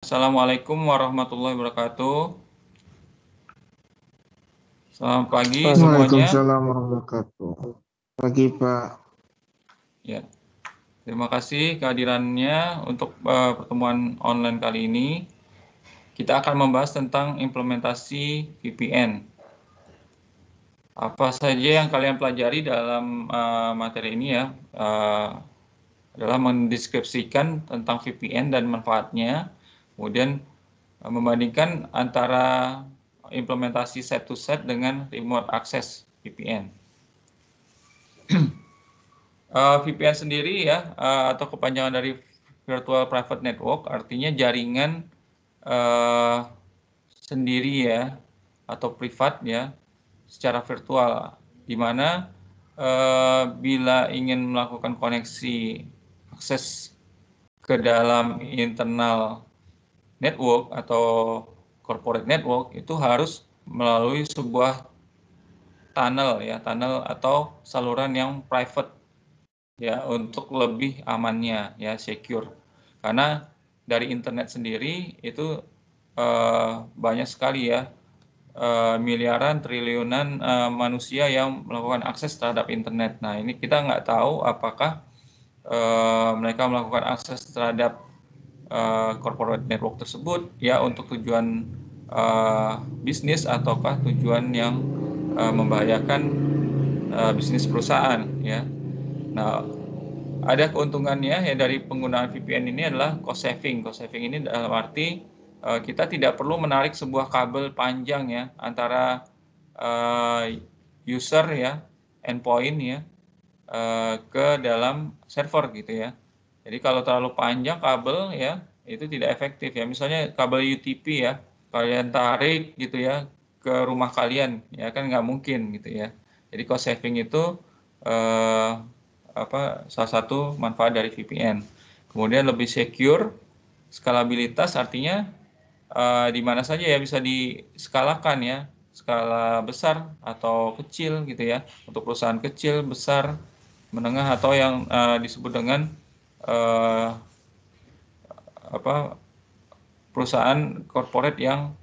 Assalamualaikum warahmatullahi wabarakatuh. Selamat pagi semuanya. Waalaikumsalam warahmatullahi wabarakatuh. Pagi Pak. Ya, terima kasih kehadirannya untuk pertemuan online kali ini. Kita akan membahas tentang implementasi VPN. Apa saja yang kalian pelajari dalam materi ini ya, adalah mendeskripsikan tentang VPN dan manfaatnya, kemudian membandingkan antara implementasi set to set dengan remote access VPN. VPN sendiri ya, atau kepanjangan dari Virtual Private Network, artinya jaringan sendiri ya, atau privat ya, secara virtual, di mana bila ingin melakukan koneksi akses ke dalam internal network atau corporate network, itu harus melalui sebuah tunnel ya, tunnel atau saluran yang private ya, untuk lebih amannya ya, secure. Karena dari internet sendiri itu banyak sekali ya, miliaran triliunan manusia yang melakukan akses terhadap internet. Nah, ini kita nggak tahu apakah mereka melakukan akses terhadap corporate network tersebut ya untuk tujuan bisnis ataukah tujuan yang membahayakan bisnis perusahaan ya. Nah, ada keuntungannya ya dari penggunaan VPN ini adalah cost saving. Cost saving ini dalam arti kita tidak perlu menarik sebuah kabel panjang ya antara user ya, endpoint ya, ke dalam server gitu ya. Jadi kalau terlalu panjang kabel ya, itu tidak efektif ya. Misalnya kabel UTP ya, kalian tarik gitu ya ke rumah kalian, ya kan nggak mungkin gitu ya. Jadi cost saving itu salah satu manfaat dari VPN. Kemudian lebih secure, skalabilitas artinya di mana saja ya bisa diskalakan ya, skala besar atau kecil gitu ya, untuk perusahaan kecil, besar, menengah, atau yang disebut dengan perusahaan corporate yang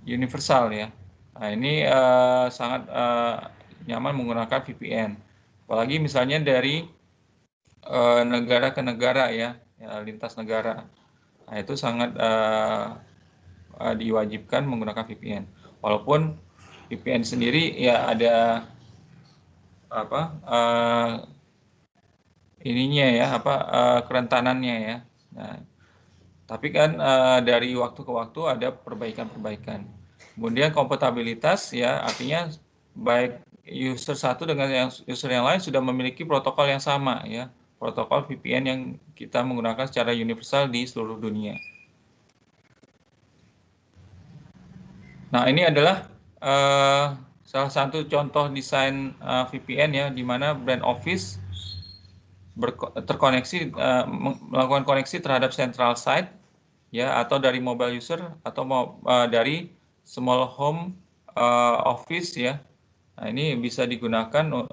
universal ya. Nah, ini sangat nyaman menggunakan VPN. Apalagi misalnya dari negara ke negara ya, lintas negara. Nah, itu sangat diwajibkan menggunakan VPN. Walaupun VPN sendiri ya ada ininya ya, kerentanannya ya. Nah, tapi kan dari waktu ke waktu ada perbaikan-perbaikan. Kemudian kompatibilitas ya, artinya baik user satu dengan user yang lain sudah memiliki protokol yang sama ya, protokol VPN yang kita menggunakan secara universal di seluruh dunia. Nah, ini adalah salah satu contoh desain VPN ya, di mana brand office terkoneksi, melakukan koneksi terhadap central site ya, atau dari mobile user, atau dari small home office ya. Nah, ini bisa digunakan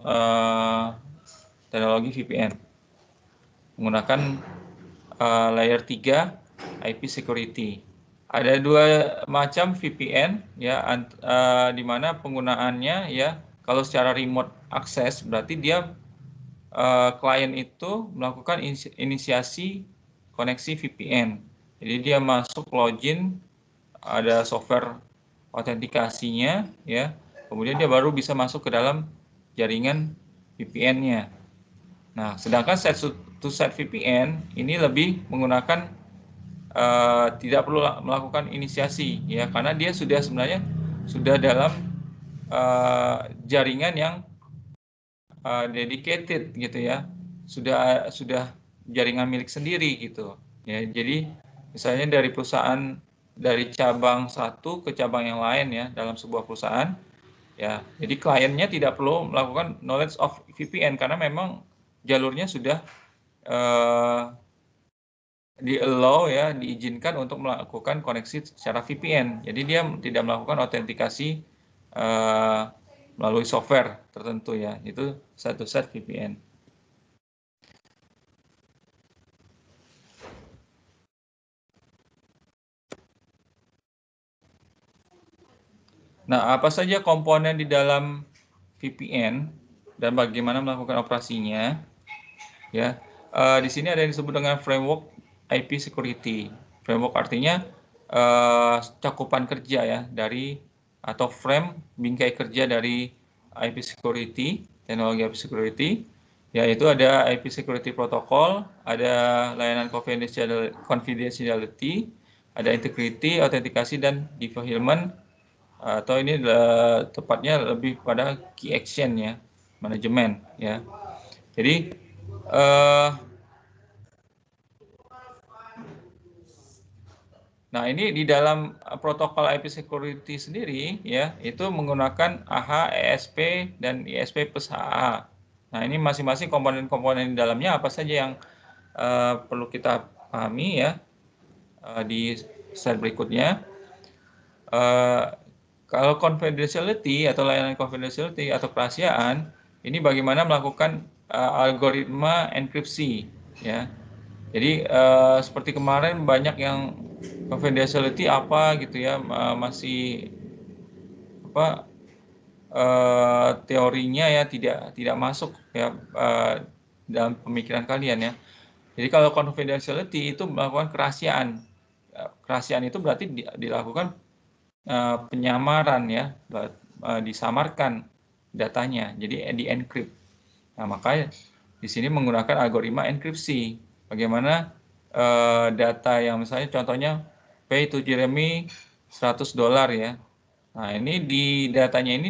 teknologi VPN menggunakan layer 3 IP security. Ada dua macam VPN ya, di mana penggunaannya ya, kalau secara remote access berarti dia klien itu melakukan inisiasi koneksi VPN. Jadi dia masuk login, ada software autentikasinya ya, kemudian dia baru bisa masuk ke dalam jaringan VPN-nya. Nah, sedangkan set to set VPN ini lebih menggunakan tidak perlu melakukan inisiasi ya, karena dia sebenarnya sudah dalam jaringan yang dedicated gitu ya, sudah jaringan milik sendiri gitu ya. Jadi misalnya dari perusahaan, dari cabang satu ke cabang yang lain ya dalam sebuah perusahaan ya, jadi kliennya tidak perlu melakukan knowledge of VPN karena memang jalurnya sudah di-allow ya, diizinkan untuk melakukan koneksi secara VPN. Jadi dia tidak melakukan autentikasi melalui software tertentu ya. Itu satu set VPN. Nah, apa saja komponen di dalam VPN dan bagaimana melakukan operasinya? Ya, di sini ada yang disebut dengan framework IP security. Framework artinya cakupan kerja ya dari atau frame bingkai kerja dari IP security, teknologi IP security. Yaitu ada IP security protocol, ada layanan confidentiality, ada integrity, autentikasi, dan defilement, atau ini tepatnya lebih pada key action ya, manajemen ya. Jadi nah ini di dalam protokol IP security sendiri ya, itu menggunakan AH, ESP, dan ISP plus HA. Nah ini masing-masing komponen-komponen di dalamnya apa saja yang perlu kita pahami ya di slide berikutnya. Kalau confidentiality atau layanan confidentiality atau kerahasiaan, ini bagaimana melakukan algoritma enkripsi ya. Jadi seperti kemarin banyak yang confidentiality apa gitu ya, masih apa teorinya ya tidak masuk ya dalam pemikiran kalian ya. Jadi kalau confidentiality itu melakukan kerahasiaan. Kerahasiaan itu berarti dilakukan penyamaran ya, disamarkan datanya, jadi di encrypt. Nah makanya di sini menggunakan algoritma enkripsi. Bagaimana data yang misalnya contohnya pay to Jeremy $100 ya. Nah ini di datanya ini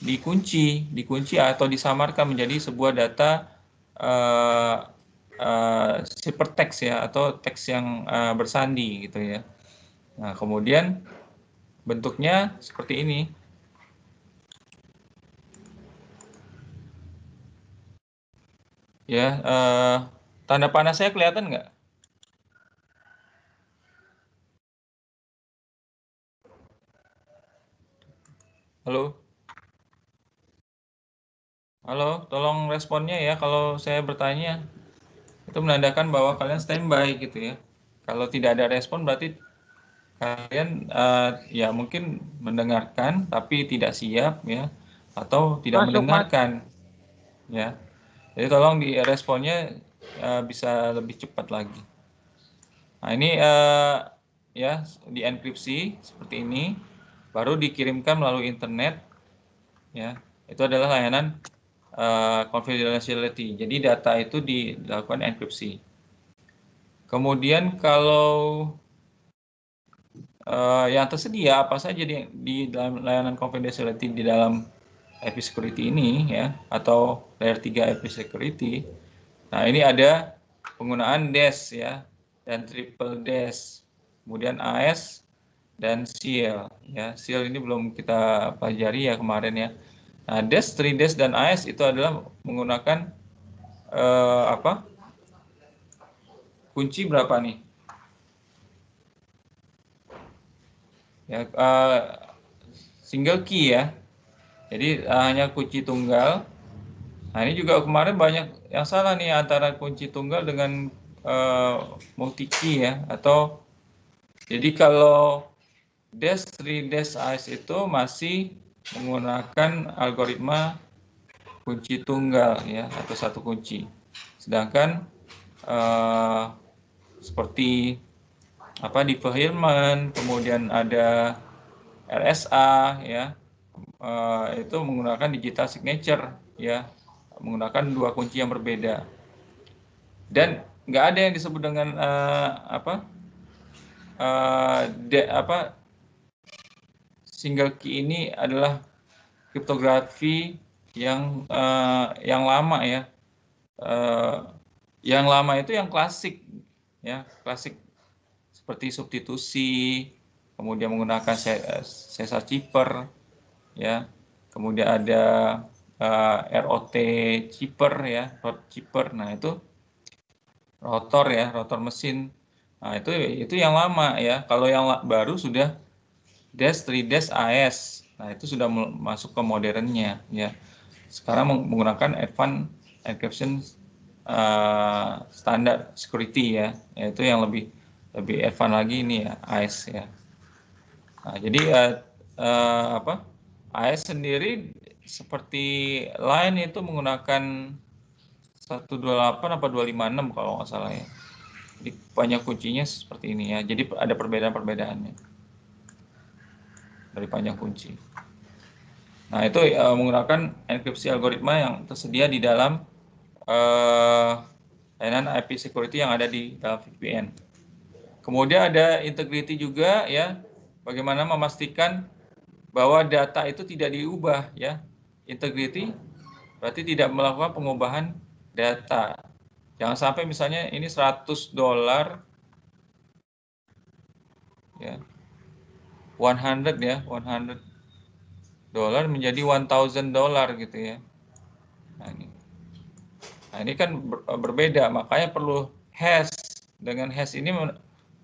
dikunci atau disamarkan menjadi sebuah data ciphertext ya, atau teks yang bersandi gitu ya. Nah kemudian bentuknya seperti ini. Ya, tanda panah saya kelihatan nggak? Halo? Halo, tolong responnya ya kalau saya bertanya. Itu menandakan bahwa kalian standby gitu ya. Kalau tidak ada respon berarti kalian ya mungkin mendengarkan tapi tidak siap ya, atau tidak mendengarkan ya. Jadi tolong di responnya bisa lebih cepat lagi. Nah ini ya dienkripsi seperti ini, baru dikirimkan melalui internet ya. Itu adalah layanan confidentiality. Jadi data itu dilakukan enkripsi. Kemudian kalau yang tersedia apa saja di dalam layanan confidentiality di dalam IP security ini ya, atau layer 3 IP security. Nah, ini ada penggunaan DES ya, dan triple DES. Kemudian AS dan SEAL ya. SEAL ini belum kita pelajari ya kemarin ya. Nah, DES, 3DES dan AS itu adalah menggunakan kunci berapa nih? Ya, single key ya. Jadi hanya kunci tunggal. Nah ini juga kemarin banyak yang salah nih antara kunci tunggal dengan multi key ya. Atau jadi kalau DES, 3DES, AES itu masih menggunakan algoritma kunci tunggal ya, atau satu kunci. Sedangkan seperti defilement, kemudian ada RSA ya, itu menggunakan digital signature ya, menggunakan dua kunci yang berbeda, dan nggak ada yang disebut dengan single key. Ini adalah kriptografi yang lama ya, yang lama itu yang klasik ya, klasik seperti substitusi, kemudian menggunakan Caesar cipher ya, kemudian ada ROT chipper ya, rot chipper. Nah itu rotor ya, rotor mesin. Nah itu yang lama ya. Kalau yang baru sudah DES, 3DES, AES. Nah itu sudah masuk ke modernnya ya. Sekarang menggunakan advanced encryption standar security ya, yaitu yang lebih advance lagi ini ya, AES ya. Nah jadi AES sendiri seperti lain itu menggunakan 128 apa 256 kalau nggak salah ya. Jadi panjang kuncinya seperti ini ya. Jadi ada perbedaan-perbedaannya dari panjang kunci. Nah itu menggunakan enkripsi algoritma yang tersedia di dalam layanan IP security yang ada di dalam VPN. Kemudian ada integrity juga ya. Bagaimana memastikan bahwa data itu tidak diubah ya. Integrity berarti tidak melakukan pengubahan data. Jangan sampai misalnya ini $100 ya. 100 ya, $100 menjadi $1,000 gitu ya. Nah, ini kan berbeda, makanya perlu hash. Dengan hash ini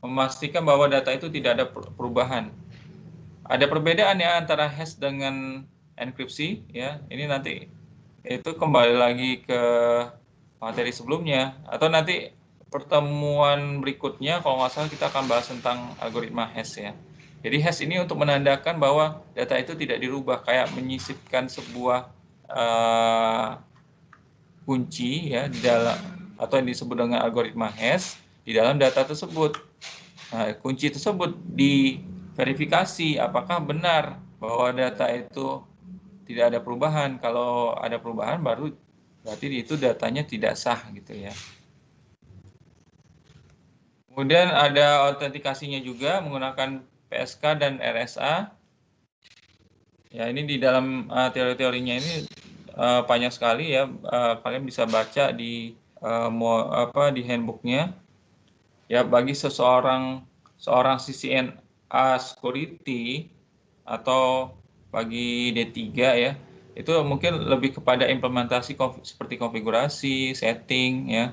memastikan bahwa data itu tidak ada perubahan. Ada perbedaan ya antara hash dengan enkripsi ya. Ini nanti itu kembali lagi ke materi sebelumnya atau nanti pertemuan berikutnya kalau nggak salah kita akan bahas tentang algoritma hash ya. Jadi hash ini untuk menandakan bahwa data itu tidak dirubah, kayak menyisipkan sebuah kunci ya di dalam atau yang disebut dengan algoritma hash di dalam data tersebut. Nah, kunci tersebut diverifikasi apakah benar bahwa data itu tidak ada perubahan. Kalau ada perubahan baru berarti itu datanya tidak sah gitu ya. Kemudian ada autentikasinya juga menggunakan PSK dan RSA. Ya, ini di dalam teori-teorinya ini banyak sekali ya. Kalian bisa baca di di handbooknya. Ya, bagi seorang CCNA security atau bagi D3 ya, itu mungkin lebih kepada implementasi seperti konfigurasi, setting ya.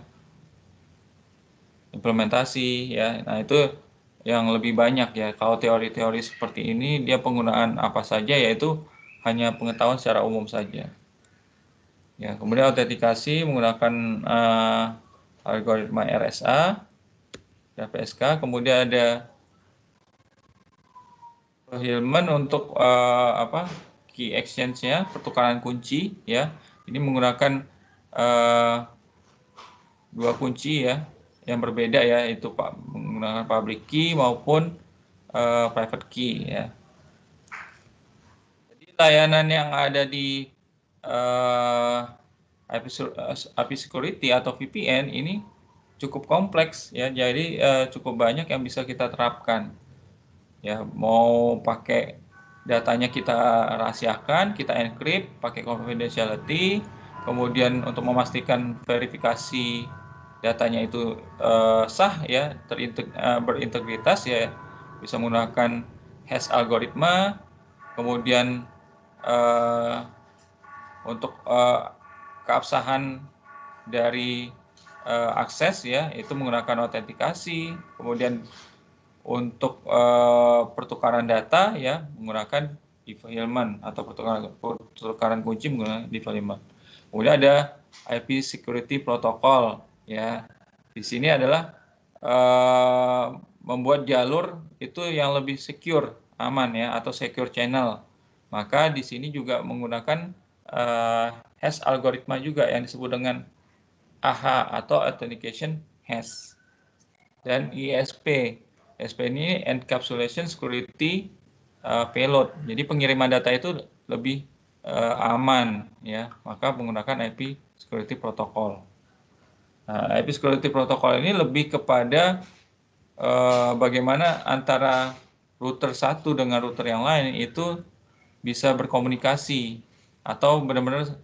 Implementasi ya. Nah, itu yang lebih banyak ya. Kalau teori-teori seperti ini dia penggunaan apa saja yaitu hanya pengetahuan secara umum saja. Ya, kemudian autentikasi menggunakan algoritma RSA dan PSK, kemudian ada Hillman untuk key exchange-nya, pertukaran kunci ya. Ini menggunakan dua kunci ya yang berbeda ya, itu menggunakan public key maupun private key ya. Jadi layanan yang ada di IP security atau VPN ini cukup kompleks ya, jadi cukup banyak yang bisa kita terapkan. Ya, mau pakai datanya kita rahasiakan, kita encrypt, pakai confidentiality, kemudian untuk memastikan verifikasi datanya itu sah ya, berintegritas ya, bisa menggunakan hash algoritma, kemudian untuk keabsahan dari akses ya, itu menggunakan autentikasi, kemudian untuk pertukaran data ya menggunakan Diffie-Hellman atau pertukaran kunci menggunakan Diffie-Hellman. Kemudian ada IP Security Protocol ya. Di sini adalah membuat jalur itu yang lebih secure, aman ya, atau secure channel. Maka di sini juga menggunakan hash algoritma juga yang disebut dengan AHA atau Authentication Hash dan ISP. ISP ini Encapsulation Security Payload. Jadi pengiriman data itu lebih aman ya, maka menggunakan IP Security Protocol. Nah, IP Security Protocol ini lebih kepada bagaimana antara router satu dengan router yang lain itu bisa berkomunikasi atau benar-benar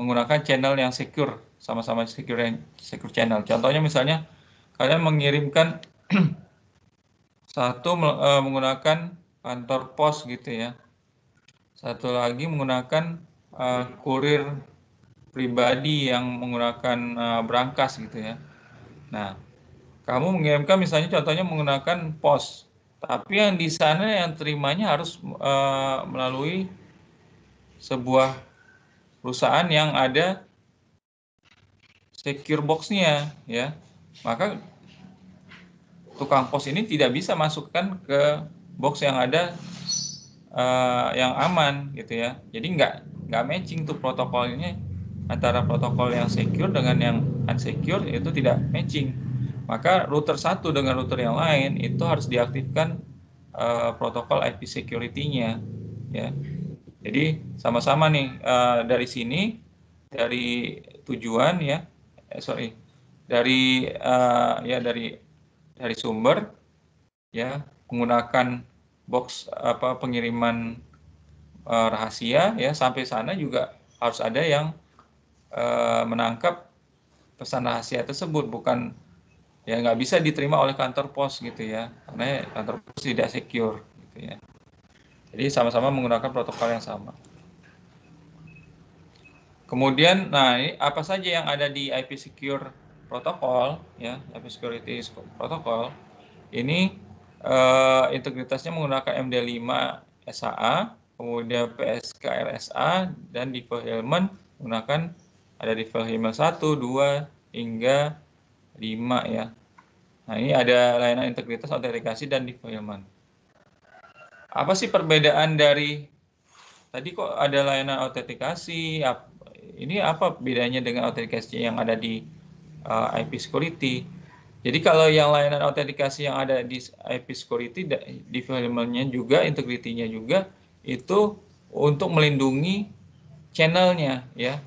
menggunakan channel yang secure, sama-sama secure channel. Contohnya misalnya kalian mengirimkan satu menggunakan kantor pos gitu ya. Satu lagi menggunakan kurir pribadi yang menggunakan brankas gitu ya. Nah, kamu mengirimkan misalnya contohnya menggunakan pos, tapi yang di sana yang terimanya harus melalui sebuah perusahaan yang ada secure box-nya ya. Maka tukang pos ini tidak bisa masukkan ke box yang ada yang aman gitu ya. Jadi nggak matching tuh protokolnya antara protokol yang secure dengan yang unsecure, itu tidak matching. Maka router satu dengan router yang lain itu harus diaktifkan protokol IP security-nya ya. Jadi sama-sama nih dari sini, dari tujuan ya, dari sumber ya, menggunakan box pengiriman rahasia ya, sampai sana juga harus ada yang menangkap pesan rahasia tersebut, bukan ya nggak bisa diterima oleh kantor pos gitu ya, karena kantor pos tidak secure gitu ya. Jadi sama-sama menggunakan protokol yang sama. Kemudian, nah ini apa saja yang ada di IP Secure Protocol ya, IP Security Protocol ini integritasnya menggunakan MD5 SAA, kemudian PSK RSA, dan development menggunakan ada development 1, 2 hingga 5 ya. Nah ini ada layanan integritas, autentikasi, dan development. Apa sih perbedaan dari tadi kok ada layanan autentikasi? Ini apa bedanya dengan autentikasi yang ada di IP security? Jadi kalau yang layanan autentikasi yang ada di IP security, development-nya juga, integrity-nya juga, itu untuk melindungi channelnya, ya,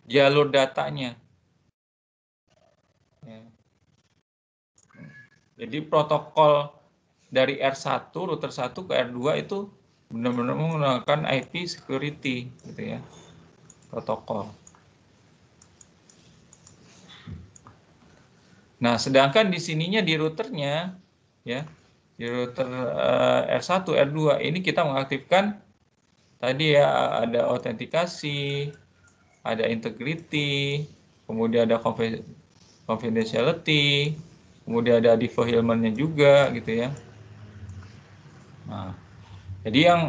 jalur datanya. Ya. Jadi protokol dari R1, router 1 ke R2 itu benar-benar menggunakan IP security, gitu ya, protokol. Nah, sedangkan di sininya di routernya, ya, di router R1, R2 ini kita mengaktifkan tadi ya, ada autentikasi, ada integrity, kemudian ada confidentiality, kemudian ada development-nya juga gitu ya. Nah, jadi yang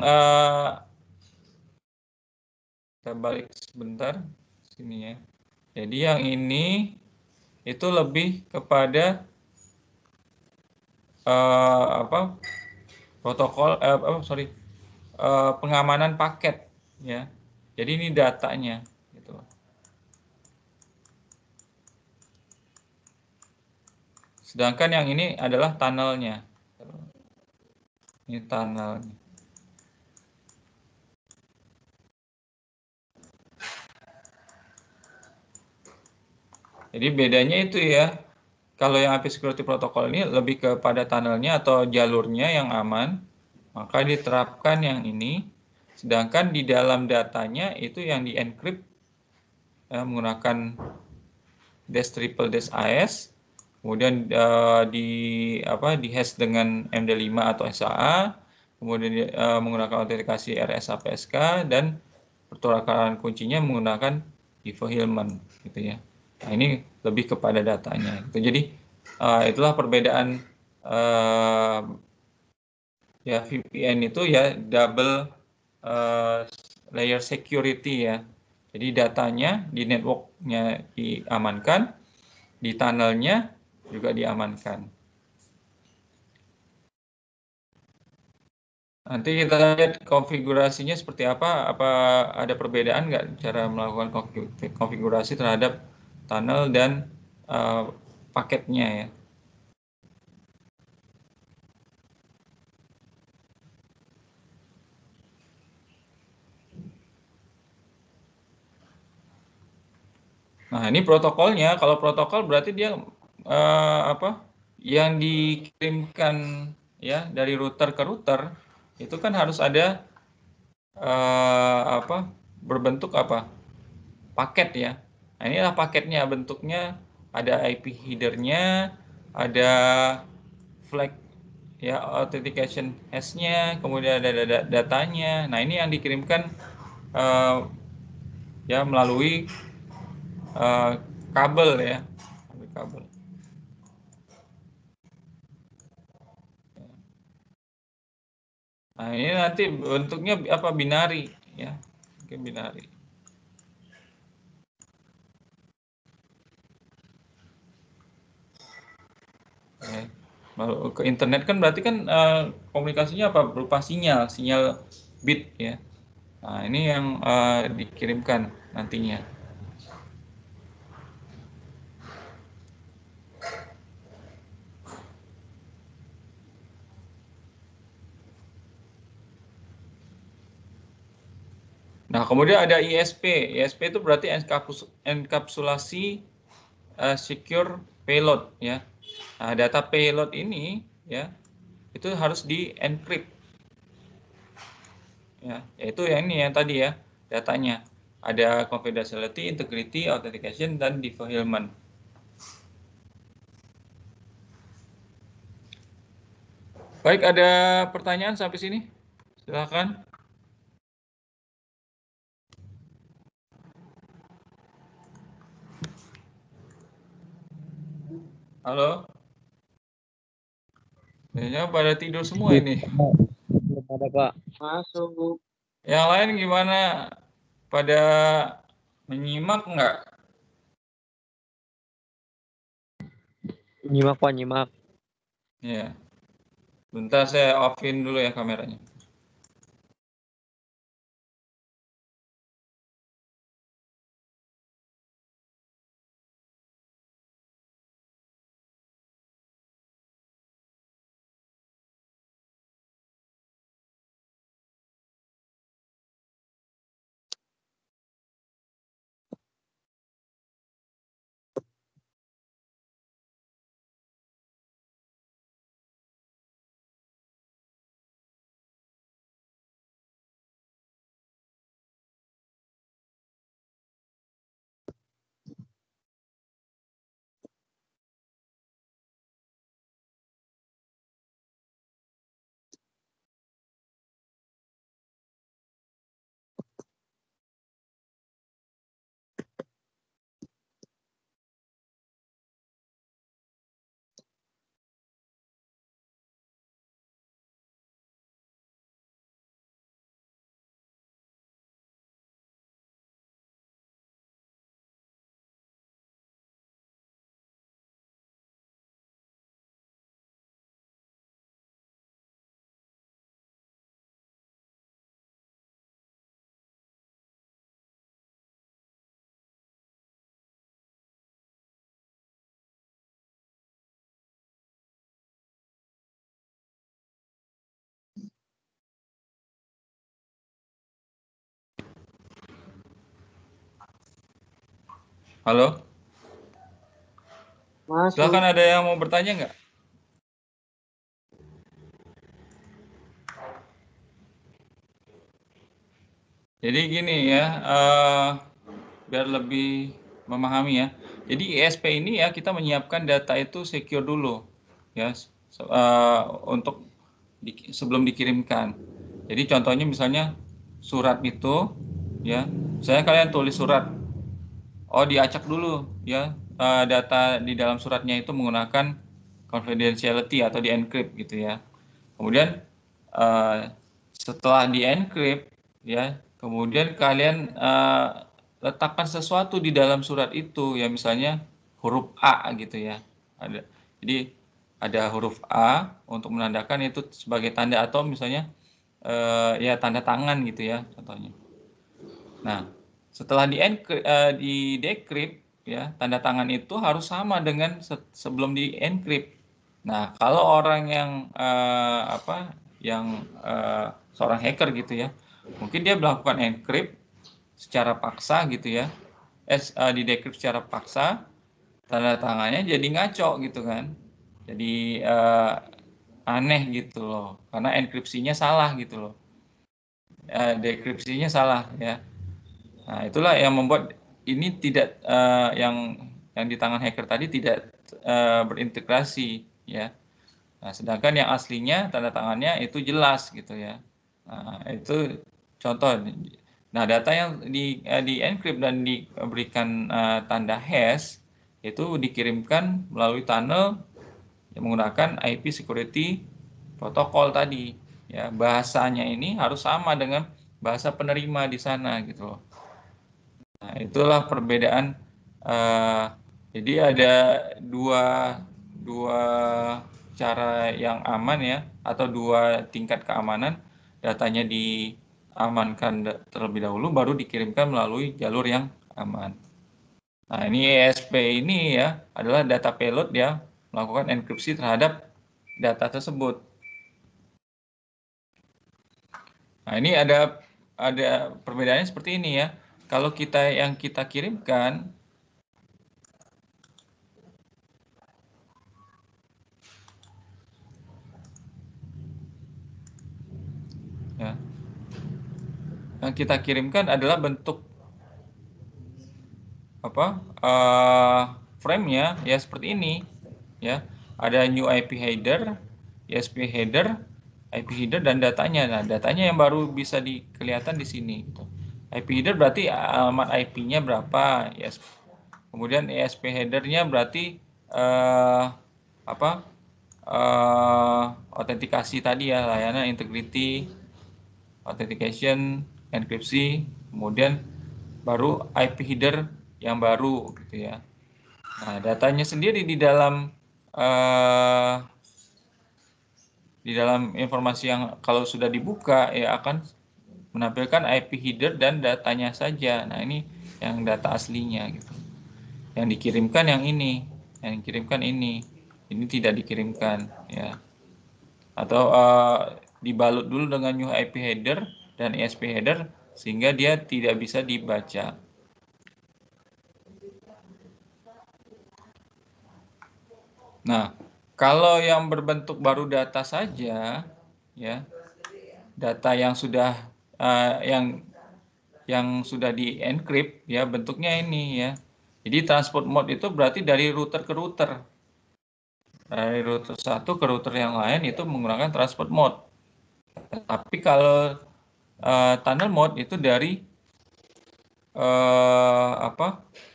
kita balik sebentar sini ya. Jadi yang ini itu lebih kepada protokol pengamanan paket ya. Jadi ini datanya gitu. Sedangkan yang ini adalah tunnelnya. Ini tunnelnya. Jadi bedanya itu ya. Kalau yang IP Security Protocol ini lebih kepada tunnelnya atau jalurnya yang aman, maka diterapkan yang ini. Sedangkan di dalam datanya itu yang di-encrypt menggunakan -AS, kemudian di hash dengan MD5 atau SAA, kemudian menggunakan autentikasi RSA PSK, dan pertukaran kuncinya menggunakan development gitu ya. Nah, ini lebih kepada datanya gitu. Jadi itulah perbedaan ya, VPN itu ya double layer security ya. Jadi datanya di networknya diamankan, di tunnelnya juga diamankan. Nanti kita lihat konfigurasinya seperti apa. Apa ada perbedaan nggak cara melakukan konfigurasi terhadap tunnel dan paketnya ya. Nah, ini protokolnya. Kalau protokol berarti dia yang dikirimkan ya dari router ke router itu kan harus ada berbentuk paket ya. Nah, inilah paketnya, bentuknya ada IP header-nya, ada flag ya, authentication hash-nya, kemudian ada datanya. Nah, ini yang dikirimkan ya melalui kabel ya, kabel. Nah, ini nanti bentuknya apa, binari ya, mungkin binari. Ke internet kan berarti kan komunikasinya apa, berupa sinyal bit ya. Nah, ini yang dikirimkan nantinya. Nah, kemudian ada ISP. ISP itu berarti enkapsulasi secure payload ya. Nah, data payload ini ya itu harus di encrypt. Ya, yaitu yang ini yang tadi ya, datanya. Ada confidentiality, integrity, authentication, dan defilement. Baik, ada pertanyaan sampai sini? Silakan. Halo? Kayaknya pada tidur semua ini. Belum ada, Pak. Masuk. Yang lain gimana? Pada menyimak nggak? Nyimak, Pak, nyimak. Ya. Bentar saya off-in dulu ya kameranya. Halo? Masuk. Silakan, ada yang mau bertanya nggak? Jadi gini ya, biar lebih memahami ya. Jadi ISP ini ya kita menyiapkan data itu secure dulu ya untuk sebelum dikirimkan. Jadi contohnya misalnya surat itu ya, misalnya kalian tulis surat, diacak dulu ya data di dalam suratnya itu menggunakan confidentiality atau di encrypt gitu ya. Kemudian setelah di encrypt ya, kemudian kalian letakkan sesuatu di dalam surat itu ya, misalnya huruf A gitu ya. Jadi ada huruf A untuk menandakan itu sebagai tanda, atau misalnya ya tanda tangan gitu ya contohnya. Nah, setelah di decrypt ya, tanda tangan itu harus sama dengan sebelum di encrypt. Nah, kalau orang yang seorang hacker gitu ya, mungkin dia melakukan encrypt secara paksa gitu ya, di decrypt secara paksa, tanda tangannya jadi ngaco gitu kan, jadi aneh gitu loh, karena enkripsinya salah gitu loh, dekripsinya salah ya. Nah, itulah yang membuat ini tidak yang di tangan hacker tadi tidak berintegrasi ya. Nah, sedangkan yang aslinya tanda tangannya itu jelas gitu ya. Nah, itu contoh. Nah, data yang di encrypt dan diberikan tanda hash itu dikirimkan melalui tunnel yang menggunakan IP security protokol tadi. Ya, bahasanya ini harus sama dengan bahasa penerima di sana gitu loh. Nah, itulah perbedaan. Jadi ada dua cara yang aman ya, atau dua tingkat keamanan datanya amankan terlebih dahulu, baru dikirimkan melalui jalur yang aman. Nah, ini ESP ini ya adalah data payload ya, melakukan enkripsi terhadap data tersebut. Nah, ini ada perbedaannya seperti ini ya. Kalau yang kita kirimkan ya, yang kita kirimkan adalah bentuk frame-nya ya seperti ini ya. Ada new IP header, ESP header, IP header dan datanya. Nah, datanya yang baru bisa kelihatan di sini gitu. IP header berarti alamat IP-nya berapa, yes. Kemudian ESP header-nya berarti autentikasi tadi ya, layanan integrity, authentication, enkripsi, kemudian baru IP header yang baru gitu ya. Nah, datanya sendiri di dalam informasi yang kalau sudah dibuka ya akan menampilkan IP header dan datanya saja. Nah, ini yang data aslinya gitu. Yang dikirimkan yang ini, yang dikirimkan ini tidak dikirimkan ya. Atau dibalut dulu dengan new IP header dan ESP header sehingga dia tidak bisa dibaca. Nah, kalau yang berbentuk baru data saja, ya, data yang sudah yang sudah di-encrypt, ya, bentuknya ini ya. Jadi transport mode itu berarti dari router ke router. Dari router satu ke router yang lain itu menggunakan transport mode. Tapi kalau tunnel mode itu dari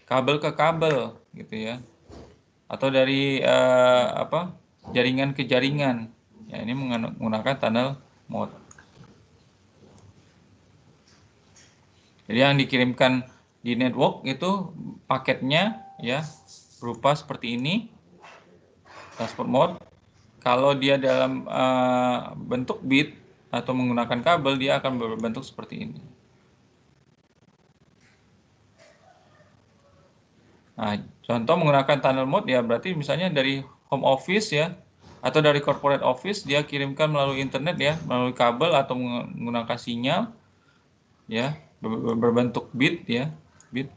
kabel ke kabel, gitu ya. Atau dari jaringan ke jaringan. Ya, ini menggunakan tunnel mode. Jadi yang dikirimkan di network itu paketnya ya berupa seperti ini, transport mode. Kalau dia dalam bentuk bit atau menggunakan kabel, dia akan berbentuk seperti ini. Nah, contoh menggunakan tunnel mode ya berarti misalnya dari home office ya atau dari corporate office dia kirimkan melalui internet ya, melalui kabel atau menggunakan sinyal ya berbentuk bit ya, bit.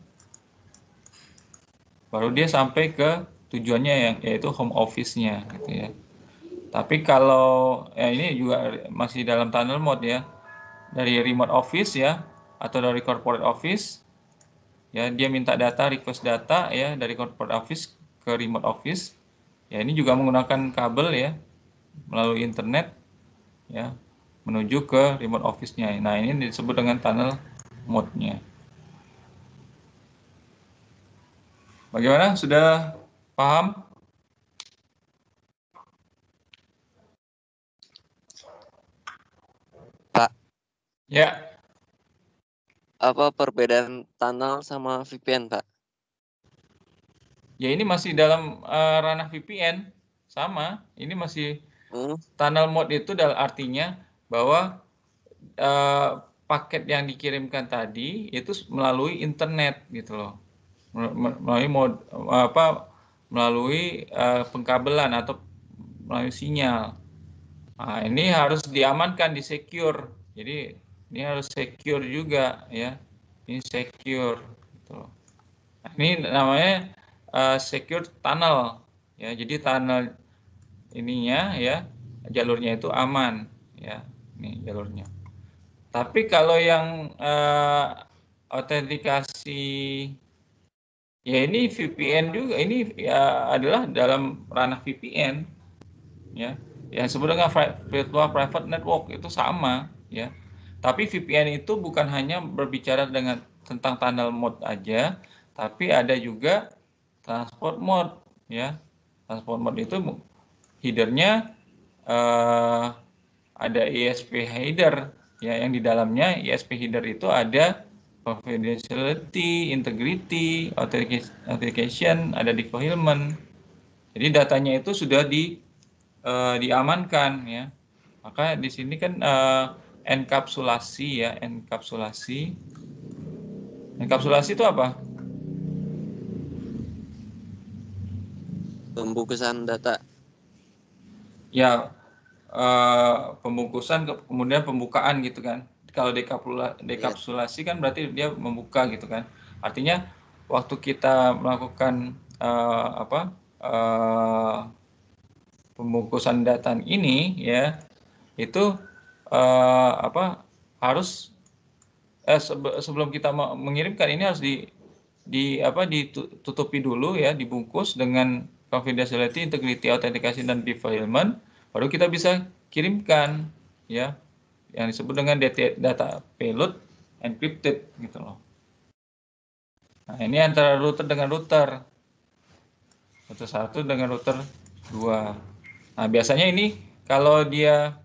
Baru dia sampai ke tujuannya yaitu home office-nya gitu ya. Tapi kalau ini juga masih dalam tunnel mode ya. Dari remote office ya atau dari corporate office ya, dia minta data, request data ya dari corporate office ke remote office. Ya, ini juga menggunakan kabel ya melalui internet ya menuju ke remote office-nya. Nah, ini disebut dengan tunnel mode-nya. Bagaimana? Sudah paham? Pak, Ya. apa perbedaan tunnel sama VPN, Pak? Ya, ini masih dalam ranah VPN. Sama, ini masih tunnel mode itu artinya bahwa paket yang dikirimkan tadi itu melalui internet gitu loh. Melalui pengkabelan atau melalui sinyal. Nah, ini harus diamankan, di secure. Jadi ini harus secure juga ya. Ini secure gitu loh. Nah, ini namanya secure tunnel ya. Jadi tunnel ininya ya, jalurnya itu aman ya. Ini jalurnya. Tapi kalau yang autentikasi ya ini VPN juga, ini ya adalah dalam ranah VPN ya. Yang disebut dengan virtual private network itu sama ya. Tapi VPN itu bukan hanya berbicara tentang tunnel mode aja, tapi ada juga transport mode ya. Transport mode itu headernya ada ESP header ya, yang di dalamnya ESP header itu ada confidentiality, integrity, authentication, ada decohealment. Jadi datanya itu sudah diamankan ya. Maka di sini kan enkapsulasi ya, enkapsulasi. Enkapsulasi itu apa? Pembungkusan data. Ya, pembungkusan kemudian pembukaan gitu kan. Kalau dekapsulasi kan berarti dia membuka gitu kan. Artinya waktu kita melakukan pembungkusan data ini ya, itu harus sebelum kita mengirimkan ini harus ditutupi dulu ya, dibungkus dengan confidentiality, integrity, authentication, dan defilement, baru kita bisa kirimkan ya, yang disebut dengan data payload encrypted gitu loh. Nah, ini antara router dengan router 1 dengan router 2. Nah, biasanya ini kalau dia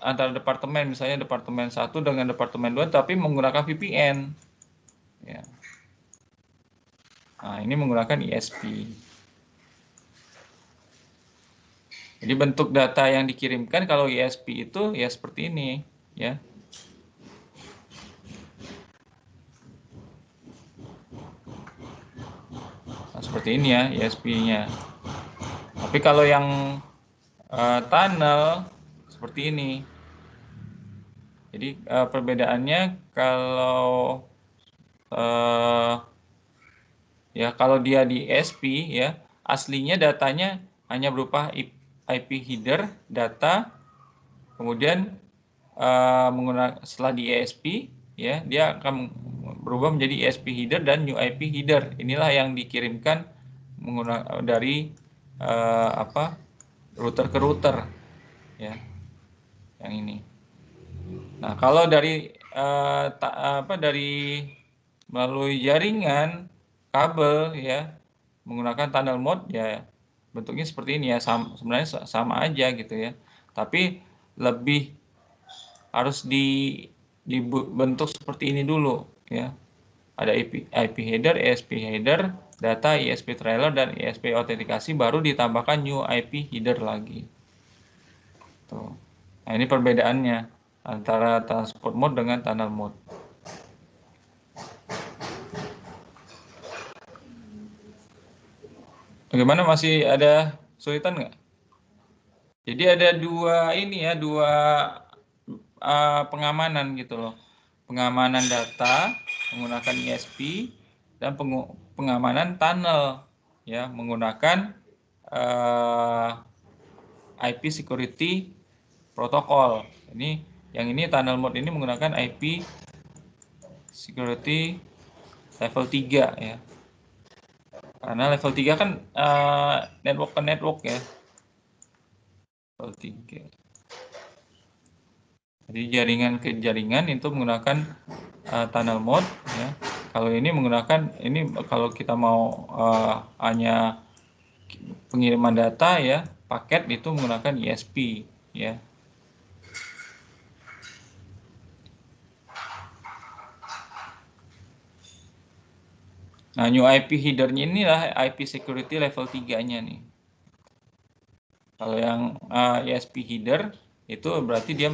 antara departemen, misalnya departemen 1 dengan departemen 2 tapi menggunakan VPN ya. Nah, ini menggunakan ISP. Jadi bentuk data yang dikirimkan kalau ISP itu ya seperti ini ya. Nah, seperti ini ya ISP-nya. Tapi kalau yang tunnel seperti ini. Jadi perbedaannya kalau kalau dia di ISP ya, aslinya datanya hanya berupa IP header data, kemudian setelah di ISP ya, dia akan berubah menjadi ISP header dan UIP header. Inilah yang dikirimkan menggunakan dari router ke router ya, yang ini. Nah, kalau dari melalui jaringan kabel ya, menggunakan tunnel mode ya, bentuknya seperti ini ya, sebenarnya sama aja gitu ya, tapi lebih harus dibentuk seperti ini dulu ya. Ada IP header, ESP header, data, ISP trailer, dan ISP autentikasi, baru ditambahkan new IP header lagi. Tuh. Nah, ini perbedaannya antara transport mode dengan tunnel mode. Bagaimana, masih ada kesulitan nggak? Jadi ada dua pengamanan gitu loh. Pengamanan data menggunakan ISP dan pengamanan tunnel ya menggunakan IP security protocol. Yang ini tunnel mode ini menggunakan IP security level 3 ya. Karena level 3 kan network ke network ya. Level 3. Jadi jaringan ke jaringan itu menggunakan tunnel mode ya. Kalau ini menggunakan kalau kita mau hanya pengiriman data ya, paket itu menggunakan ISP ya. Nah, new IP header-nya inilah IP security level 3-nya nih. Kalau yang ISP header itu berarti dia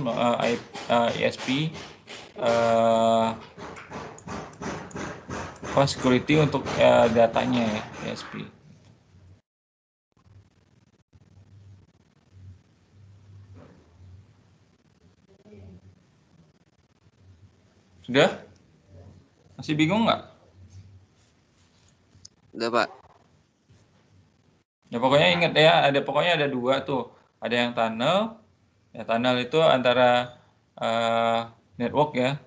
ISP security untuk datanya ya, ISP. Sudah? Masih bingung nggak? Udah, Pak. Ya pokoknya ingat ya, pokoknya ada dua tuh. Ada yang tunnel. Ya, tunnel itu antara network ya,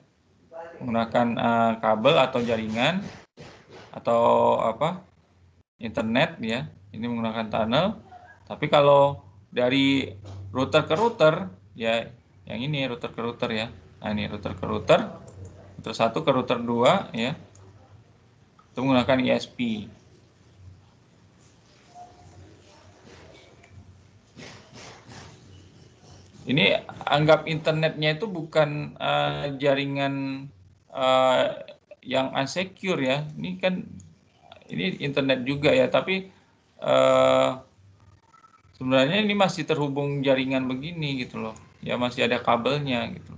menggunakan kabel atau jaringan atau internet ya. Ini menggunakan tunnel. Tapi kalau dari router ke router ya, yang ini router ke router ya. Nah, ini router ke router 1 ke router 2 ya. Itu menggunakan ISP. Ini anggap internetnya itu bukan jaringan yang unsecure ya. Ini kan internet juga ya, tapi sebenarnya ini masih terhubung jaringan begini gitu loh. ya masih ada kabelnya gitu.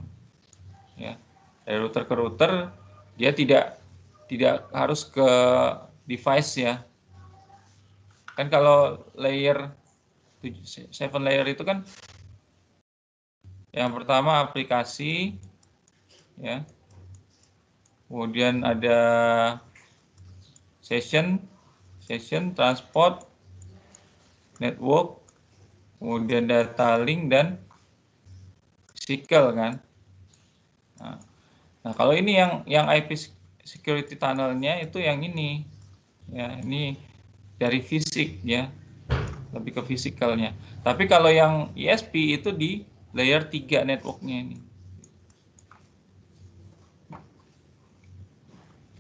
Ya. Dari router ke router dia tidak harus ke device ya. Kan kalau layer 7 layer itu kan yang pertama aplikasi ya. Kemudian ada session, transport, network, kemudian data link dan physical kan. Nah, kalau ini yang IP security tunnelnya itu yang ini. Ya, ini dari fisik ya. Lebih ke fisikalnya. Tapi kalau yang ISP itu di layer 3 networknya ini.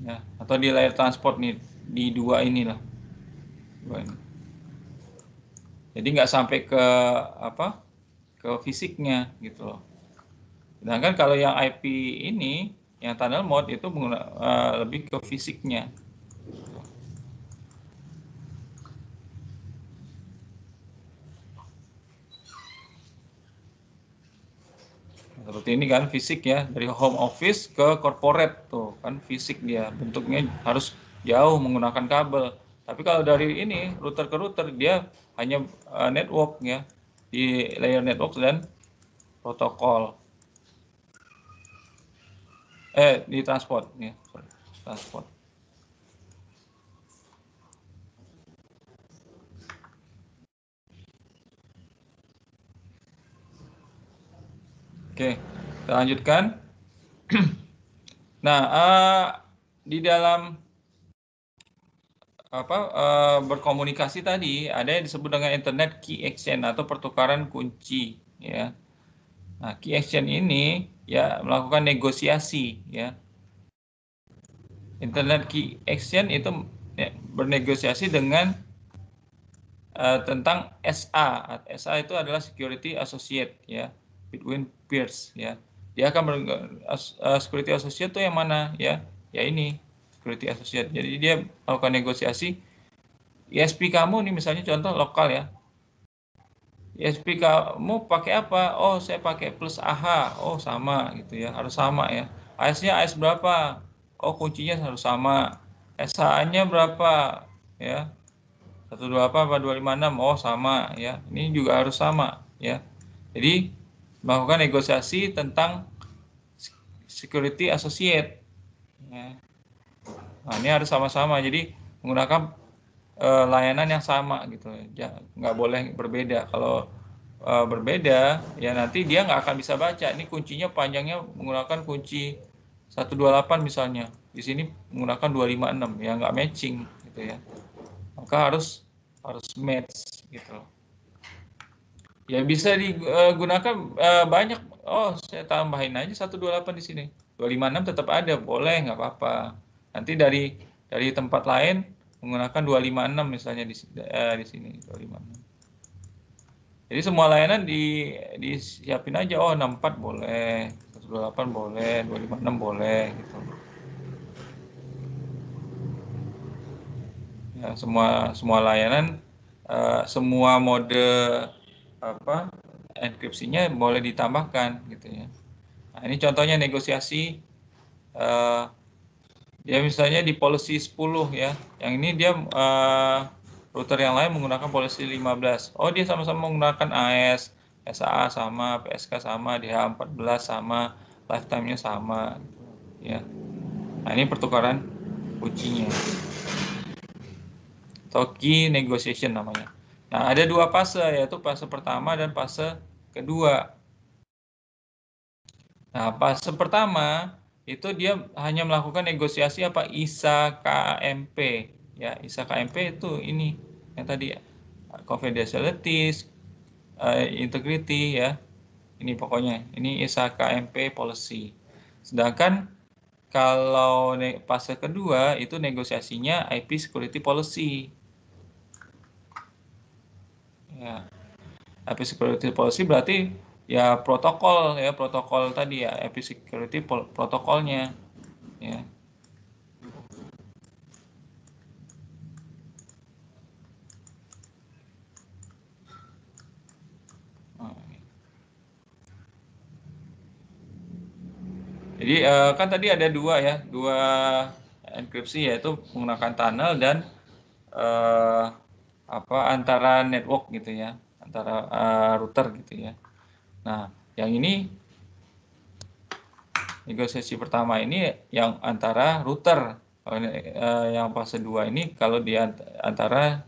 Ya, atau di layer transport nih, di dua inilah. Dua ini. Jadi nggak sampai ke apa? Ke fisiknya gitu loh. Sedangkan kalau yang IP ini, yang tunnel mode itu lebih ke fisiknya. Seperti ini kan fisik ya, dari home office ke corporate tuh kan fisik dia, bentuknya harus jauh menggunakan kabel. Tapi kalau dari ini router ke router dia hanya network ya, di layer network dan protokol. Di transport ya, transport. Oke, kita lanjutkan. Nah, di dalam berkomunikasi tadi ada yang disebut dengan internet key exchange atau pertukaran kunci ya. Nah, key exchange ini ya melakukan negosiasi ya. Internet key exchange itu ya, bernegosiasi dengan tentang SA. SA itu adalah security associate ya, between peers ya. Dia akan security associate itu yang mana ya? Ya ini security associate. Jadi dia melakukan negosiasi. ISP kamu nih misalnya contoh lokal ya. ISP kamu pakai apa? Oh, saya pakai plus AH. Oh, sama gitu ya. Harus sama ya. AS-nya AS berapa? Oh, kuncinya harus sama. SH-nya berapa? Ya. 128 apa 256? Oh, sama ya. Ini juga harus sama ya. Jadi melakukan negosiasi tentang security associate. Ya. Nah, ini harus sama-sama. Jadi menggunakan layanan yang sama gitu ya, nggak boleh berbeda. Kalau berbeda ya nanti dia nggak akan bisa baca ini kuncinya panjangnya menggunakan kunci 128 misalnya, di sini menggunakan 256 ya nggak matching gitu ya, maka harus match gitu ya. Bisa digunakan banyak. Oh, saya tambahin aja 128 di sini, 256 tetap ada, boleh nggak apa-apa. Nanti dari tempat lain menggunakan 256 misalnya di sini 256. Jadi semua layanan disiapin aja. Oh, 64 boleh, 128 boleh, 256 boleh gitu. Ya, semua layanan semua mode enkripsinya boleh ditambahkan gitu ya. Nah, ini contohnya negosiasi ya misalnya di policy 10 ya. Yang ini dia router yang lain menggunakan policy 15. Oh, dia sama-sama menggunakan AS, SA sama, PSK sama, DH14 sama, lifetime-nya sama ya. Nah, ini pertukaran kuncinya. Atau key negotiation namanya. Nah, ada dua fase yaitu fase pertama dan fase kedua. Nah, fase pertama itu dia hanya melakukan negosiasi ISA KMP ya. ISA KMP itu ini yang tadi ya, confidentiality, integrity ya. Ini pokoknya ini ISA KMP policy. Sedangkan kalau fase kedua itu negosiasinya IP security policy. Ya. IP security policy berarti ya protokol tadi ya, IP security protokolnya ya. Jadi kan tadi ada dua enkripsi, yaitu menggunakan tunnel dan antara network gitu ya, antara router gitu ya. Nah, yang ini negosiasi pertama ini yang antara router, yang fase 2 ini kalau di antara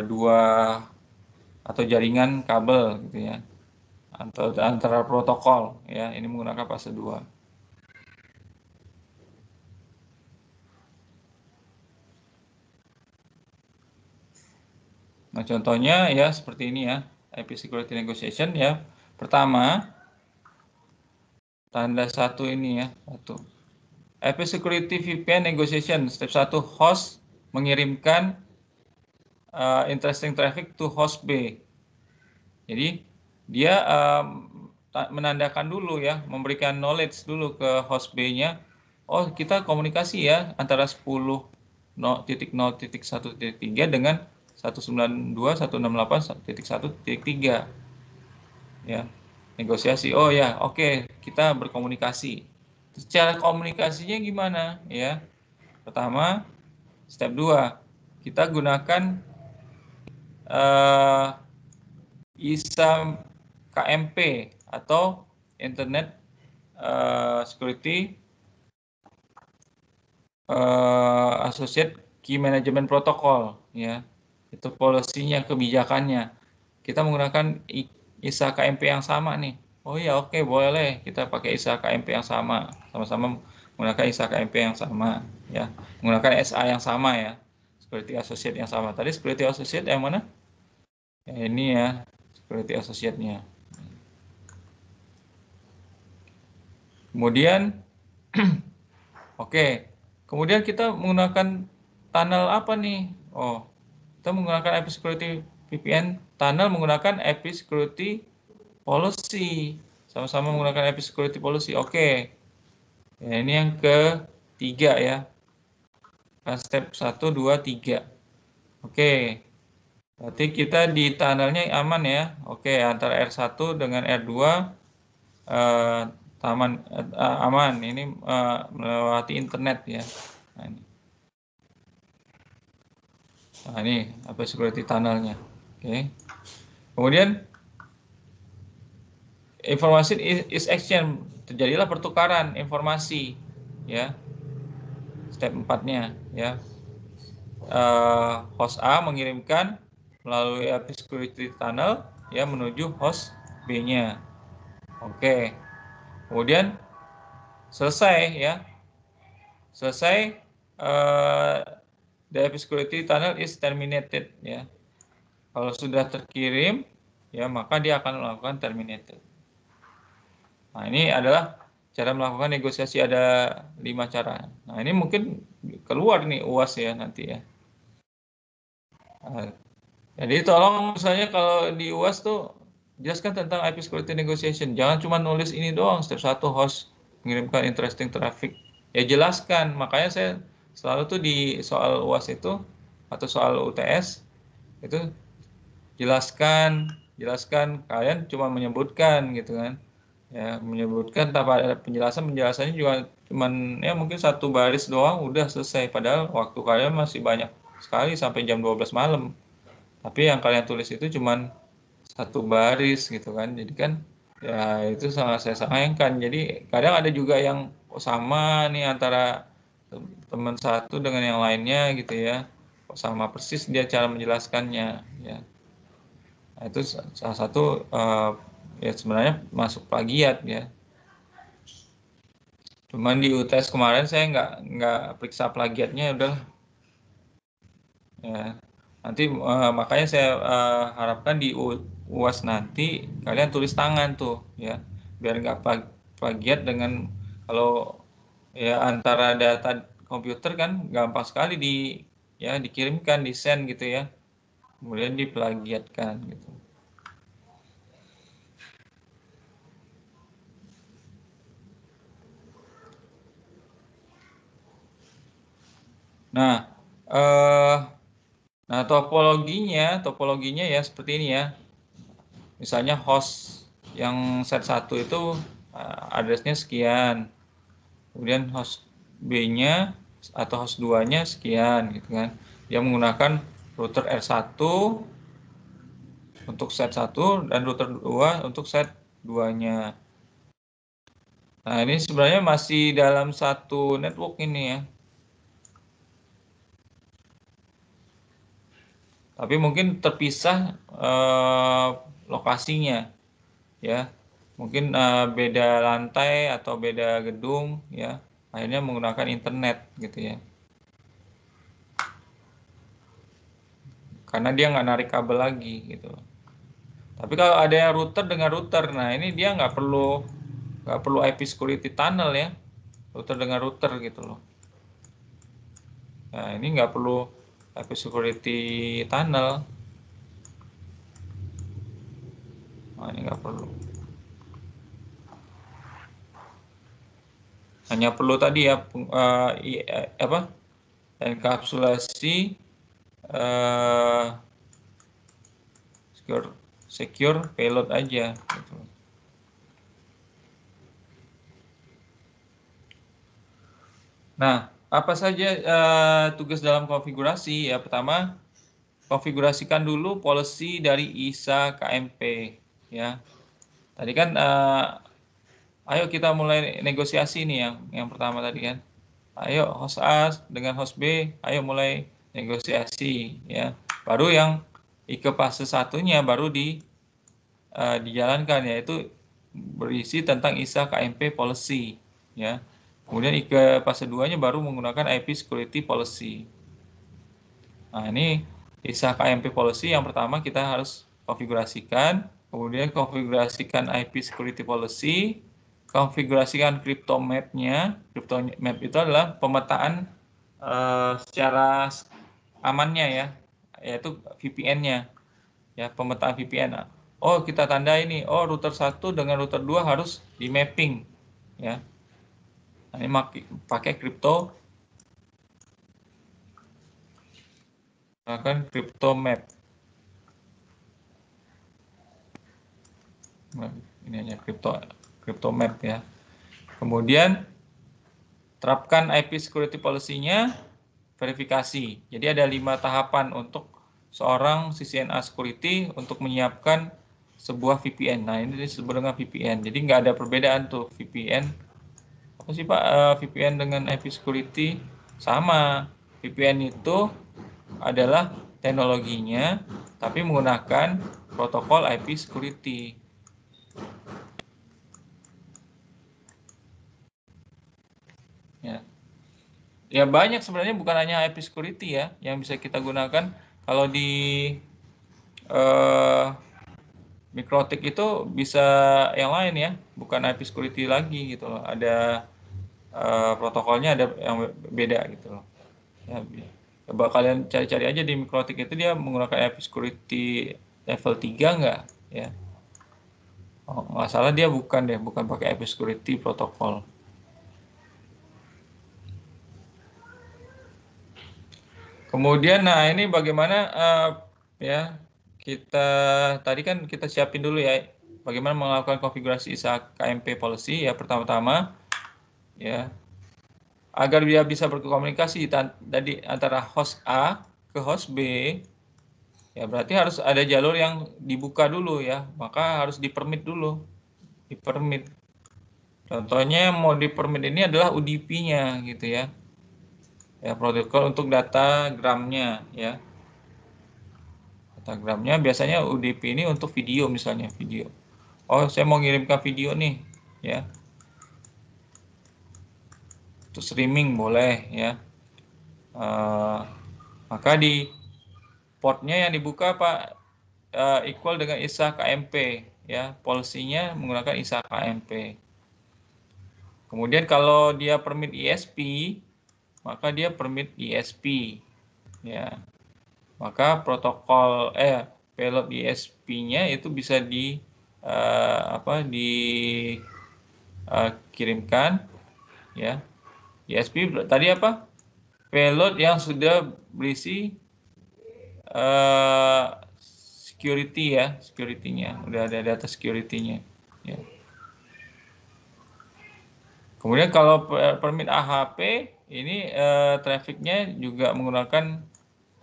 dua atau jaringan kabel gitu ya, atau antara protokol ya, ini menggunakan fase 2. Nah, contohnya ya seperti ini ya, IP security negotiation ya. Pertama, tanda 1 ini ya, satu. IP security VPN negotiation step 1, host mengirimkan interesting traffic to host B. Jadi dia menandakan dulu ya, memberikan knowledge dulu ke host B-nya. Oh, kita komunikasi ya antara 10.0.1.3 dengan 192.168.1.3 ya, negosiasi. Oh ya, oke, kita berkomunikasi. Cara komunikasinya gimana ya? Pertama, step 2, kita gunakan ISA KMP atau Internet Security Associate Key Management Protocol ya. Itu polisinya, kebijakannya. Kita menggunakan ISA KMP yang sama nih. Oh ya, oke, boleh kita pakai ISA KMP yang sama. Sama-sama menggunakan ISA KMP yang sama ya. Menggunakan SA yang sama ya. Security Associate yang sama. Tadi Security Associate yang mana? Ya, ini ya, Security Associate-nya. Kemudian oke. Kemudian kita menggunakan tunnel apa nih? Oh, kita menggunakan IP Security VPN tunnel menggunakan IP Security Policy. Sama-sama menggunakan IP Security Policy. Oke. Ya, ini yang ketiga ya. Step 1, 2, 3. Oke. Berarti kita di tunnelnya aman ya. Oke, antara R1 dengan R2 aman. Ini melewati internet ya. Nah, ini apa security tunnelnya. Oke. Kemudian informasi is exchange, terjadilah pertukaran informasi ya. Step 4-nya ya. Host A mengirimkan melalui IP security tunnel ya menuju host B-nya. Oke. Kemudian selesai ya. Selesai the IP security tunnel is terminated ya. Kalau sudah terkirim ya, maka dia akan melakukan terminated. Nah, ini adalah cara melakukan negosiasi, ada 5 cara. Nah, ini mungkin keluar nih UAS ya nanti ya. Nah, jadi tolong misalnya kalau di UAS tuh jelaskan tentang IP security negotiation. Jangan cuma nulis ini doang, step 1 host mengirimkan interesting traffic. Ya jelaskan, makanya saya selalu tuh di soal UAS itu atau soal UTS itu jelaskan, kalian cuma menyebutkan gitu kan. Ya, menyebutkan tanpa ada penjelasannya juga cuman ya mungkin 1 baris doang udah selesai, padahal waktu kalian masih banyak sekali sampai jam 12 malam. Tapi yang kalian tulis itu cuman 1 baris gitu kan. Jadi kan ya itu sangat saya sayangkan. Jadi kadang ada juga yang sama nih antara teman satu dengan yang lainnya gitu ya. Sama persis dia cara menjelaskannya ya. Nah, itu salah satu ya sebenarnya masuk plagiat ya. Cuman di UTS kemarin saya nggak periksa plagiatnya, udah ya. Nanti makanya saya harapkan di UAS nanti kalian tulis tangan tuh ya, biar nggak plagiat. Dengan kalau ya antara data komputer kan gampang sekali dikirimkan, di send gitu ya, kemudian diplagiatkan gitu. Nah, topologinya ya seperti ini ya. Misalnya host yang set 1 itu address-nya sekian. Kemudian host B-nya atau host 2-nya sekian gitu kan. Dia menggunakan router R1 untuk set 1 dan router 2 untuk set 2-nya. Nah, ini sebenarnya masih dalam satu network ini ya. Tapi mungkin terpisah lokasinya ya. Mungkin beda lantai atau beda gedung ya. Akhirnya menggunakan internet gitu ya. Karena dia nggak narik kabel lagi gitu. Tapi kalau ada yang router dengan router, nah ini dia nggak perlu IP security tunnel ya, router dengan router gitu loh. Nah ini nggak perlu IP security tunnel. Nah ini nggak perlu. Hanya perlu tadi ya enkapsulasi secure payload aja gitu. Nah, apa saja tugas dalam konfigurasi? Ya, pertama, konfigurasikan dulu policy dari ISA KMP ya. Tadi kan ayo kita mulai negosiasi nih yang pertama tadi kan. Ayo host A dengan host B, ayo mulai negosiasi ya. Baru yang ke fase satunya baru dijalankan, yaitu berisi tentang ISA KMP policy ya. Kemudian ke fase 2-nya baru menggunakan IP security policy. Nah, ini ISA KMP policy yang pertama kita harus konfigurasikan, kemudian konfigurasikan IP security policy, konfigurasikan crypto map-nya. Crypto map itu adalah pemetaan secara amannya ya, yaitu VPN-nya. Ya, pemetaan VPN. Oh, kita tanda ini. Oh, router 1 dengan router 2 harus di mapping ya. Nah, ini pakai crypto akan crypto map. Ini hanya crypto map ya. Kemudian terapkan IP security policy-nya, verifikasi. Jadi ada 5 tahapan untuk seorang CCNA security untuk menyiapkan sebuah VPN. Nah, ini disebut dengan VPN. Jadi nggak ada perbedaan tuh VPN. Apa sih Pak VPN dengan IP security? Sama. VPN itu adalah teknologinya, tapi menggunakan protokol IP security. Ya banyak sebenarnya, bukan hanya IP security ya yang bisa kita gunakan. Kalau di Mikrotik itu bisa yang lain ya, bukan IP security lagi gitu loh. Ada protokolnya ada yang beda gitu loh. Ya, coba kalian cari-cari aja di Mikrotik itu dia menggunakan IP security level 3 nggak ya? Oh, nggak salah dia bukan pakai IP security protokol. Kemudian, nah ini bagaimana ya kita tadi kan kita siapin dulu ya bagaimana melakukan konfigurasi ISA KMP policy ya. Pertama-tama ya agar dia bisa berkomunikasi tadi antara host A ke host B ya, berarti harus ada jalur yang dibuka dulu ya, maka harus dipermit dulu, dipermit. Contohnya yang mau dipermit ini adalah UDP-nya gitu ya. Ya, protokol untuk datagramnya ya. Datagramnya biasanya UDP ini untuk video, misalnya video. Oh, saya mau ngirimkan video nih ya. Untuk streaming boleh ya. Maka di portnya yang dibuka Pak equal dengan ISA KMP ya. Policy-nya menggunakan ISA KMP. Kemudian kalau dia permit ISP, maka dia permit ISP ya. Maka protokol payload ISP-nya itu bisa dikirimkan ya. ISP tadi apa? Payload yang sudah berisi security ya, security-nya udah ada data security-nya ya. Kemudian kalau permit AHP ini trafficnya juga menggunakan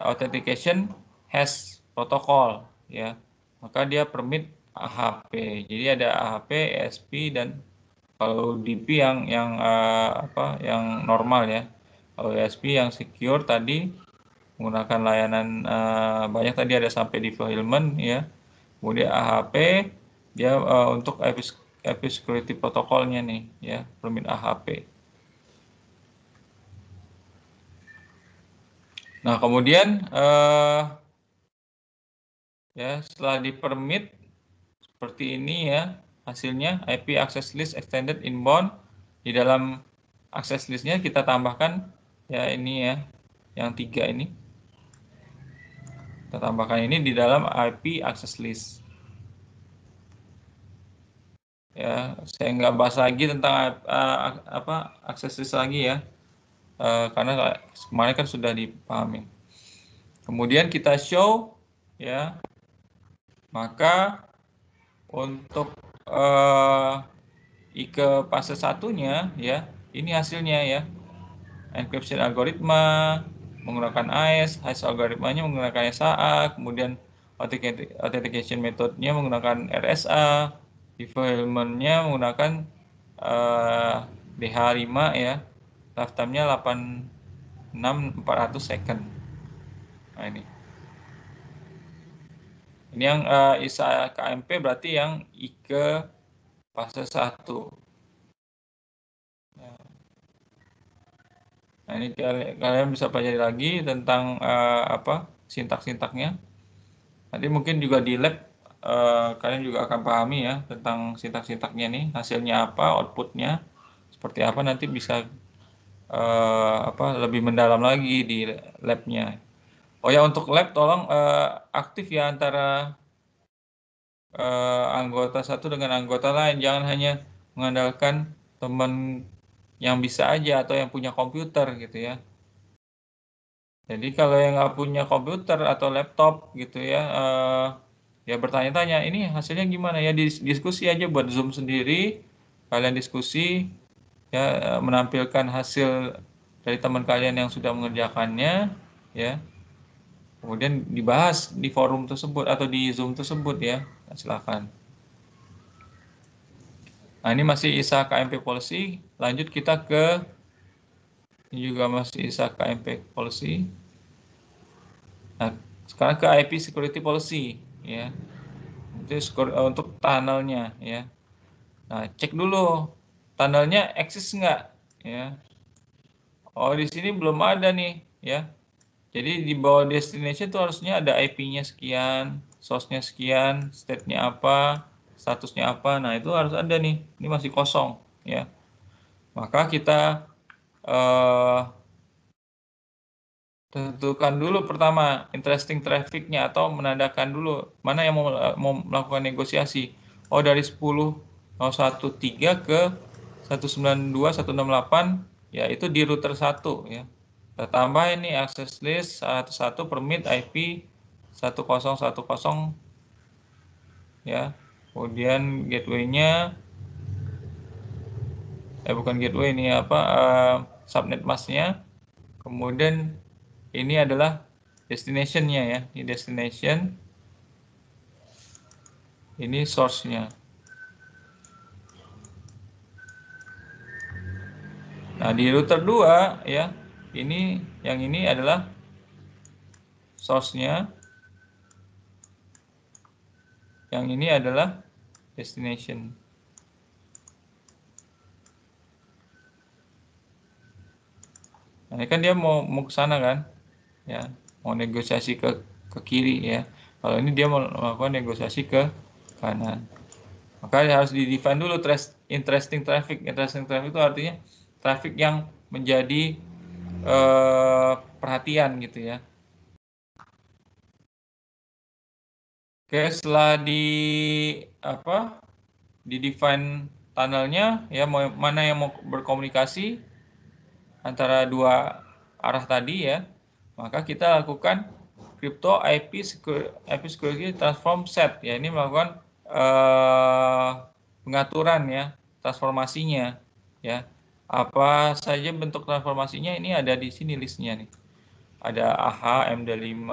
authentication hash protocol ya. Maka dia permit AHP. Jadi ada AHP, ESP dan kalau DP yang yang normal ya. Kalau ESP yang secure tadi menggunakan layanan banyak tadi ada sampai di fulfillment ya. Kemudian AHP dia untuk IP security protokolnya nih ya, permit AHP. Nah, kemudian ya setelah di permit seperti ini ya hasilnya IP access list extended inbound. Di dalam access listnya kita tambahkan ya ini ya yang 3 ini. Kita tambahkan ini di dalam IP access list. Ya, saya nggak bahas lagi tentang access list lagi ya. Karena kemarin kan sudah dipahami. Kemudian kita show ya. Maka untuk IKE fase satunya ya, ini hasilnya ya. Encryption algoritma menggunakan AES, hash algoritmanya menggunakan SAA, kemudian authentication methodenya menggunakan RSA, fulfillment-nya menggunakan DH5 ya. Lifetime-nya 86.400 second. Nah ini. Ini yang ISA KMP berarti yang IKE fase 1. Nah, ini kalian bisa pelajari lagi tentang sintaks-sintaknya. Nanti mungkin juga di lab kalian juga akan pahami ya tentang sintaks-sintaknya nih, hasilnya apa, outputnya seperti apa, nanti bisa lebih mendalam lagi di labnya. Oh ya, untuk lab tolong aktif ya antara anggota satu dengan anggota lain, jangan hanya mengandalkan teman yang bisa aja atau yang punya komputer gitu ya. Jadi kalau yang nggak punya komputer atau laptop gitu ya, ya bertanya-tanya ini hasilnya gimana ya, diskusi aja buat Zoom sendiri, kalian diskusi ya, menampilkan hasil dari teman kalian yang sudah mengerjakannya ya. Kemudian dibahas di forum tersebut atau di Zoom tersebut ya. Nah, silakan. Nah, ini masih ISA KMP policy. Lanjut kita ke ini juga masih ISA KMP policy. Nah, sekarang ke IP security policy ya. Itu untuk tunnelnya ya. Nah, cek dulu tunnelnya eksis nggak ya. Oh, di sini belum ada nih ya. Jadi di bawah destination itu harusnya ada IP-nya sekian, source-nya sekian, state-nya apa, statusnya apa. Nah, itu harus ada nih. Ini masih kosong ya. Maka kita tentukan dulu pertama interesting traffic-nya atau menandakan dulu mana yang mau melakukan negosiasi. Oh, dari 10.013 ke 192.168 ya, itu di router 1 ya. Kita tambah ini access list 1 permit IP 1010 ya. Kemudian gateway-nya bukan gateway ini subnet mask-nya. Kemudian ini adalah destination-nya ya. Ini destination. Ini source-nya. Nah, di router 2 ya. Yang ini adalah source-nya. Yang ini adalah destination. Nah, ini kan dia mau ke sana kan? Ya, mau negosiasi ke kiri ya. Kalau ini dia mau melakukan negosiasi ke kanan. Maka harus di-define dulu interesting traffic. Interesting traffic itu artinya traffic yang menjadi perhatian gitu ya. Oke, setelah di-define tunnelnya ya, mana yang mau berkomunikasi antara dua arah tadi ya, maka kita lakukan crypto IP security transform set ya. Ini melakukan pengaturan ya, transformasinya ya. Apa saja bentuk transformasinya ini ada di sini listnya nih. Ada AH MD5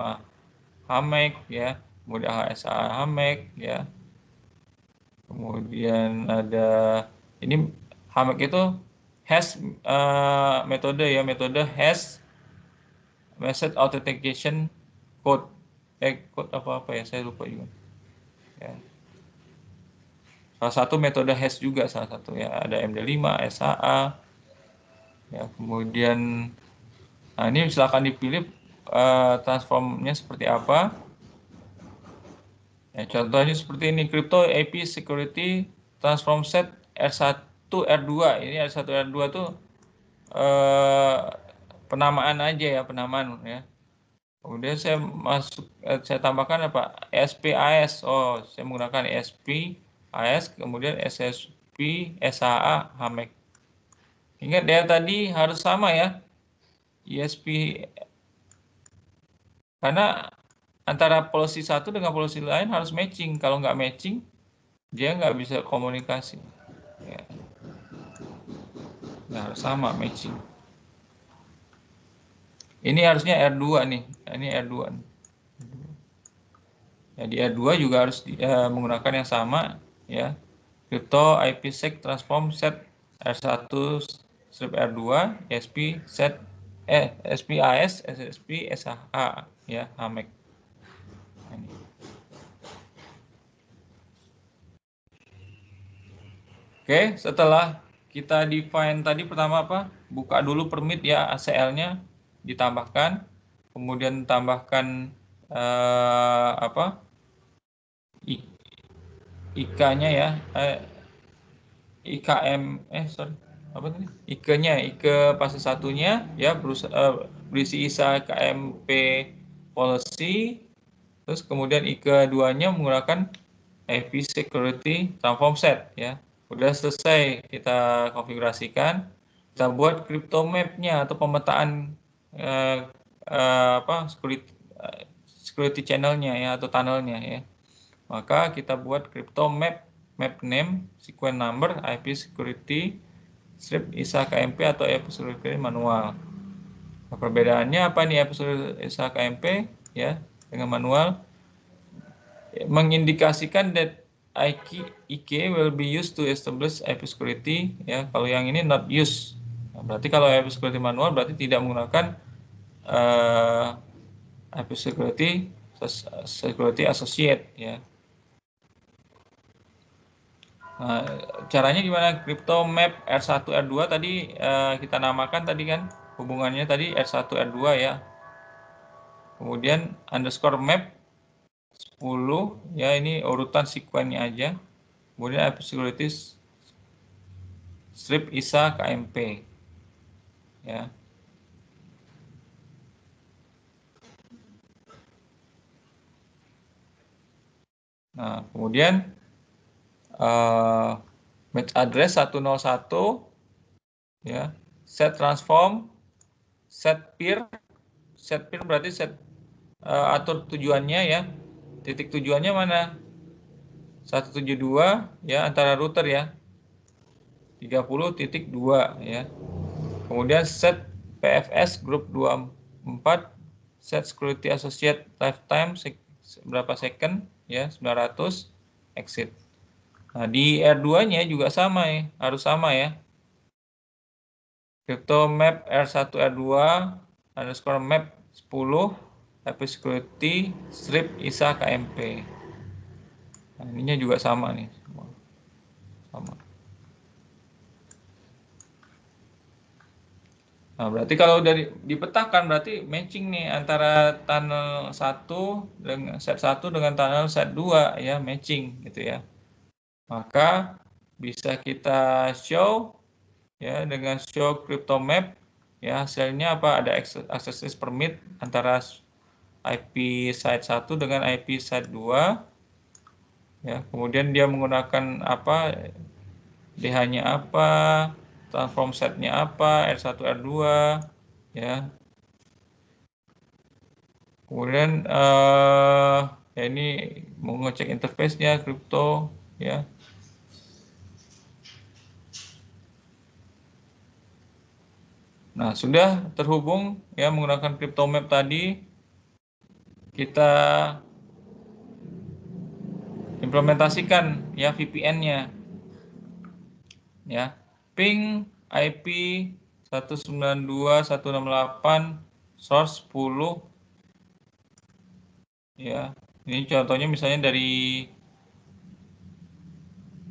HMAC ya, kemudian AHSA HMAC ya. Kemudian ada ini HMAC itu hash metode ya, metode hash method authentication code. Code apa ya, saya lupa juga. Ya. Salah satu metode hash juga salah satu ya, ada MD5, SAA. Ya, kemudian nah ini silakan dipilih transformnya seperti apa. Ya, contohnya seperti ini, Crypto AP Security Transform Set R1 R2. Ini R1 R2 tuh penamaan aja ya, penamaan ya. Kemudian saya tambahkan apa? SPAS. Oh, saya menggunakan SPAS, kemudian SSP, SHA, HAMEC. Ingat ya tadi harus sama ya. ISP karena antara policy satu dengan policy lain harus matching. Kalau nggak matching, dia nggak bisa komunikasi. Ya. Nah, harus sama matching. Ini harusnya R2 nih. Ini R2. Jadi R2 juga harus menggunakan yang sama ya. Crypto IPsec transform set R1 strip R2 SP set SPAS SSP SHA ya, HAMEC. Oke, setelah kita define tadi pertama apa? Buka dulu permit ya, ACL-nya ditambahkan, kemudian tambahkan apa? IK-nya ya, IKM sorry apa tadi? IK-nya, IK fase satunya ya berisi ISA KMP policy, terus kemudian IK 2-nya menggunakan IP security transform set ya. Udah selesai kita konfigurasikan, kita buat crypto map-nya atau pemetaan apa security channel-nya ya atau tunnel-nya ya. Maka kita buat crypto map name, sequence number, IP security, strip ISA KMP atau IP security manual. Nah, perbedaannya apa nih IP security ISA KMP ya dengan manual? Mengindikasikan that IK will be used to establish IP security ya. Kalau yang ini not use. Nah, berarti kalau IP security manual berarti tidak menggunakan IP security associate ya. Nah, caranya gimana? Crypto map R1 R2 tadi kita namakan tadi kan hubungannya tadi R1 R2 ya. Kemudian underscore map 10 ya, ini urutan sekuennya aja. Kemudian IP security strip ISA KMP ya. Nah, kemudian match address 101 ya, set transform, set peer berarti set atur tujuannya ya. Titik tujuannya mana? 172 ya, antara router ya. 30.2 ya. Kemudian set PFS group 24, set security associate lifetime berapa second ya, 900 exit. Nah, di R2-nya juga sama ya, harus sama ya. Crypto map R1 R2 underscore map 10 IP security strip ISA KMP. Nah, ininya juga sama nih, sama. Nah, berarti kalau dari dipetakan berarti matching nih antara tunnel 1 dengan set 1 dengan tunnel set 2 ya, matching gitu ya. Maka bisa kita show ya dengan show crypto map ya, hasilnya apa? Ada access permit antara IP site 1 dengan IP site 2 ya. Kemudian dia menggunakan apa? DH-nya apa? Transform set-nya apa? R1 R2 ya. Kemudian ya ini mau ngecek interface-nya crypto ya. Nah, sudah terhubung ya menggunakan CryptoMap tadi. Kita implementasikan ya VPN-nya. Ya. Ping IP 192.168 source 10 ya. Ini contohnya misalnya dari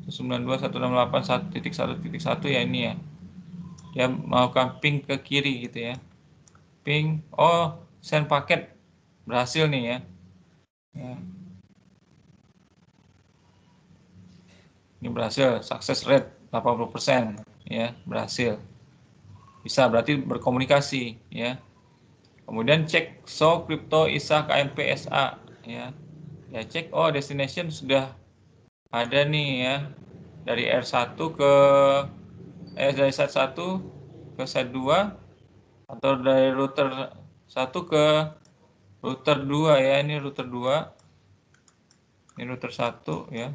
192.168.1.1.1 ya ini ya. Dia melakukan ping ke kiri gitu ya. Ping, oh send paket berhasil nih ya. Ya. Ini berhasil, success rate 80% ya, berhasil. Bisa berarti berkomunikasi ya. Kemudian cek show crypto ISA KMP SA ya. Ya cek oh destination sudah ada nih ya. Dari R1 ke dari set 1 ke set 2 atau dari router 1 ke router 2 ya. Ini router 2. Ini router 1 ya.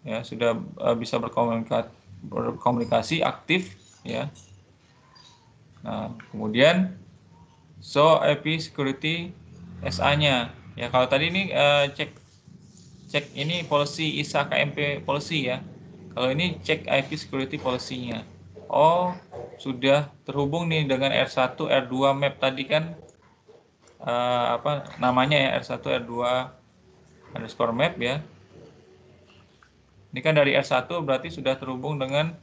Ya, sudah bisa berkomunikasi aktif ya. Nah, kemudian show IP security SA-nya. Ya, kalau tadi ini cek ini policy ISA KMP policy ya. Kalau ini cek IP security policy-nya. Oh, sudah terhubung nih dengan R1 R2 map tadi kan apa namanya ya, R1 R2 underscore map ya. Ini kan dari R1 berarti sudah terhubung dengan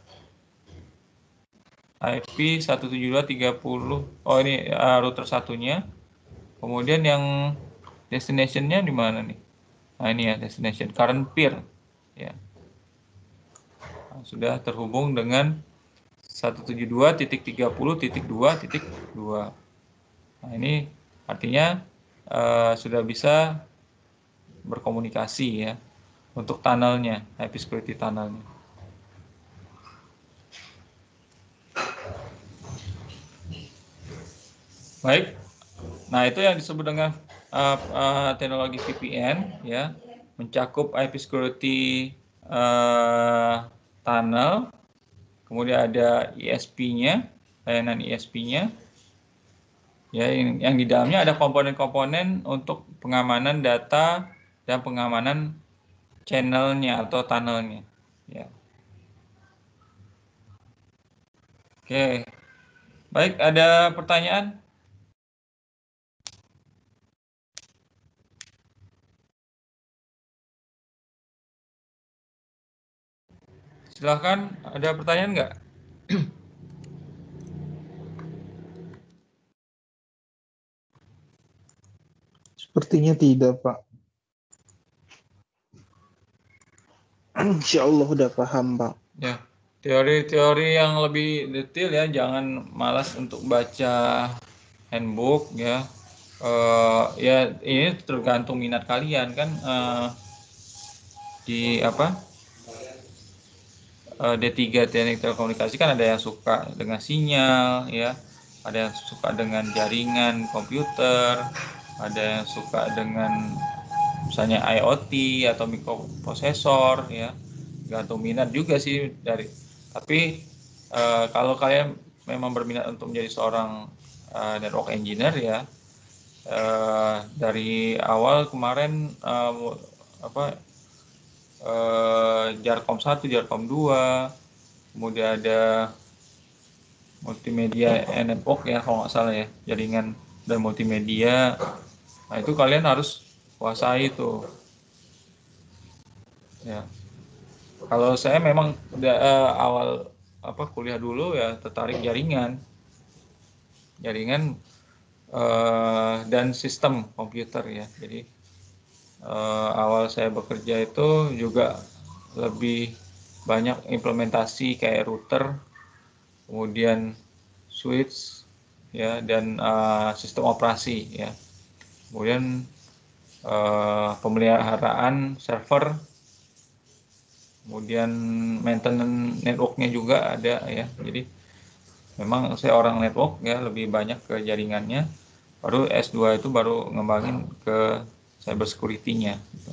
IP 172.30. Oh ini router satunya. Kemudian yang destination-nya di mana nih? Nah ini ya destination current peer. Ya. Nah, sudah terhubung dengan 172.30.2.2. Nah ini artinya sudah bisa berkomunikasi ya untuk tunnelnya, IP security tunnelnya. Baik, nah itu yang disebut dengan teknologi VPN ya, mencakup IP security tunnel, kemudian ada ISP-nya, layanan ISP-nya, ya yang di dalamnya ada komponen-komponen untuk pengamanan data dan pengamanan channelnya atau tunnelnya. Ya. Oke, baik ada pertanyaan? Silahkan, ada pertanyaan nggak? Sepertinya tidak, Pak. Insya Allah udah paham, Pak. Ya, teori-teori yang lebih detail ya, jangan malas untuk baca handbook ya. Ya ini tergantung minat kalian kan. Di apa? D3 teknik telekomunikasi kan ada yang suka dengan sinyal ya, ada yang suka dengan jaringan komputer, ada yang suka dengan misalnya IoT atau mikroprosesor ya, gantung minat juga sih dari. Tapi kalau kalian memang berminat untuk menjadi seorang network engineer ya, dari awal kemarin Jarkom 1, Jarkom 2, kemudian ada multimedia network ya kalau nggak salah ya, jaringan dan multimedia. Nah itu kalian harus kuasai itu. Ya. Kalau saya memang awal kuliah dulu ya tertarik jaringan dan sistem komputer ya. Jadi awal saya bekerja itu juga lebih banyak implementasi kayak router, kemudian switch ya dan sistem operasi ya. Kemudian pemeliharaan server, kemudian maintenance networknya juga ada ya. Jadi memang saya orang network ya, lebih banyak ke jaringannya. Baru S2 itu baru ngembangin ke cyber security-nya. Gitu.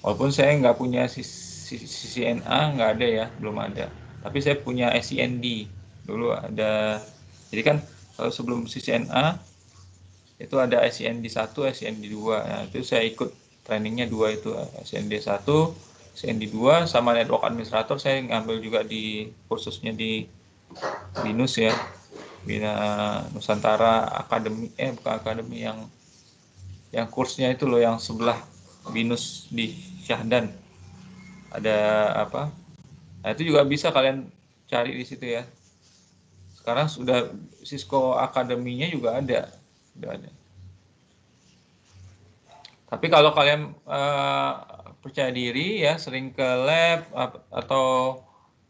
Walaupun saya nggak punya CCNA, nggak ada ya, belum ada. Tapi saya punya SCND dulu ada. Jadi kan kalau sebelum CCNA itu ada SCND 1, SCND 2. Nah, itu saya ikut trainingnya 2 itu, SCND 1, SCND 2 sama network administrator saya ngambil juga di kursusnya di BINUS ya. Bina Nusantara Akademi, bukan akademi, yang kursnya itu loh yang sebelah BINUS di Syahdan. Ada apa? Nah, itu juga bisa kalian cari di situ ya. Sekarang sudah Cisco Akademinya juga ada. Sudah ada. Tapi kalau kalian percaya diri ya, sering ke lab atau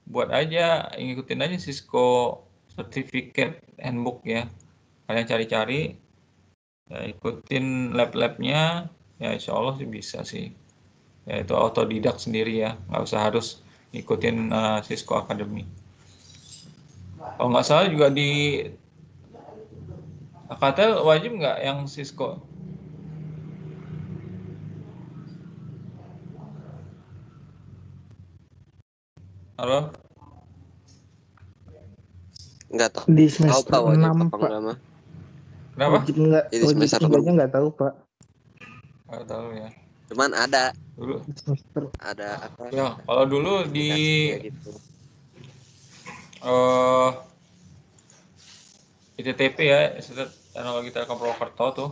buat aja, ngikutin aja Cisco Certificate Handbook ya. Kalian cari-cari, ya, ikutin lab-labnya, ya insya Allah sih bisa sih. Ya itu autodidak sendiri ya, nggak usah harus ngikutin Cisco Academy. Kalau nggak salah juga di Akatel wajib nggak yang Cisco? Halo? Nggak tahu. Di Tahu semester Pak wajib 6, apa Pak. enggak mah? Kenapa? Wajib enggak, Ini wajib semester enggaknya nggak tahu, Pak. Nggak tahu ya. Cuman ada Dulu. Di semester. apa? Ya, kalau dulu di Aplikasinya gitu. ITTP ya, Institut Teknologi Telkom Purwokerto tuh,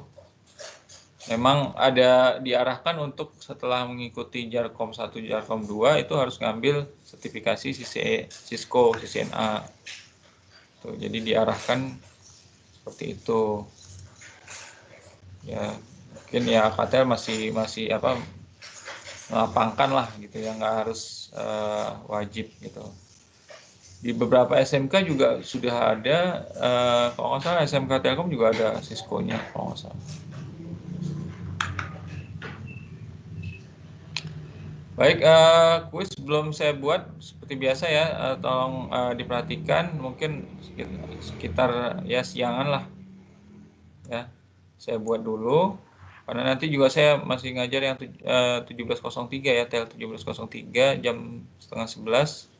memang ada diarahkan untuk setelah mengikuti Jarkom 1, Jarkom 2 itu harus ngambil sertifikasi Cisco, CCNA. Tuh, jadi diarahkan seperti itu. Ya, mungkin ya Akatel masih apa melapangkan lah gitu ya, nggak harus wajib gitu. Di beberapa SMK juga sudah ada, kalau nggak salah SMK Telkom juga ada Cisco-nya kalau nggak salah. Baik, kuis belum saya buat seperti biasa ya, tolong diperhatikan, mungkin sekitar ya siangan lah ya, saya buat dulu karena nanti juga saya masih ngajar yang 17.03 ya, tel 17.03 jam setengah 11.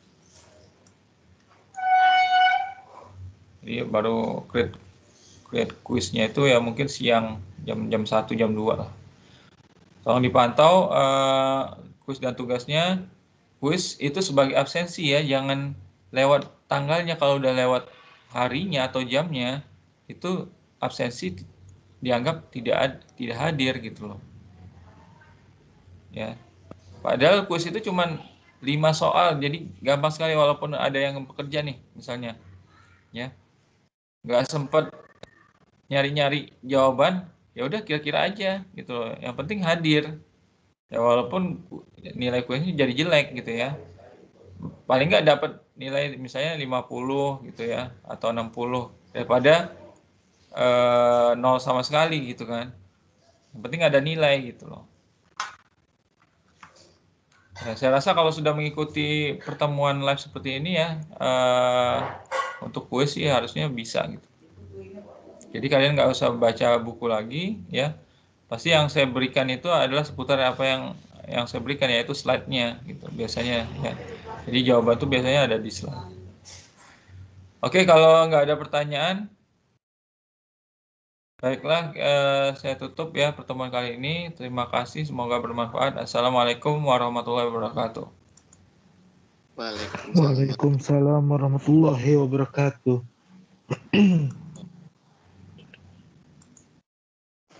Jadi baru create kuisnya itu ya mungkin siang jam 1 jam 2 lah. Tolong dipantau kuis dan tugasnya. Kuis itu sebagai absensi ya, jangan lewat tanggalnya. Kalau udah lewat harinya atau jamnya itu absensi dianggap tidak hadir gitu loh. Ya. Padahal kuis itu cuma 5 soal, jadi gampang sekali walaupun ada yang bekerja nih misalnya. Ya. Nggak sempat nyari-nyari jawaban, ya udah kira-kira aja gitu loh. Yang penting hadir. Ya walaupun nilai kuisnya jadi jelek gitu ya. Paling nggak dapat nilai misalnya 50 gitu ya atau 60 daripada 0 sama sekali gitu kan. Yang penting ada nilai gitu loh. Ya, saya rasa kalau sudah mengikuti pertemuan live seperti ini ya, untuk kuis sih harusnya bisa gitu. Jadi kalian nggak usah baca buku lagi ya. Pasti yang saya berikan itu adalah seputar apa yang saya berikan, yaitu slide-nya gitu biasanya ya. Jadi jawaban itu biasanya ada di slide. Oke, kalau nggak ada pertanyaan, baiklah, saya tutup ya pertemuan kali ini. Terima kasih, semoga bermanfaat. Assalamualaikum warahmatullahi wabarakatuh. Waalaikumsalam. Waalaikumsalam warahmatullahi wabarakatuh.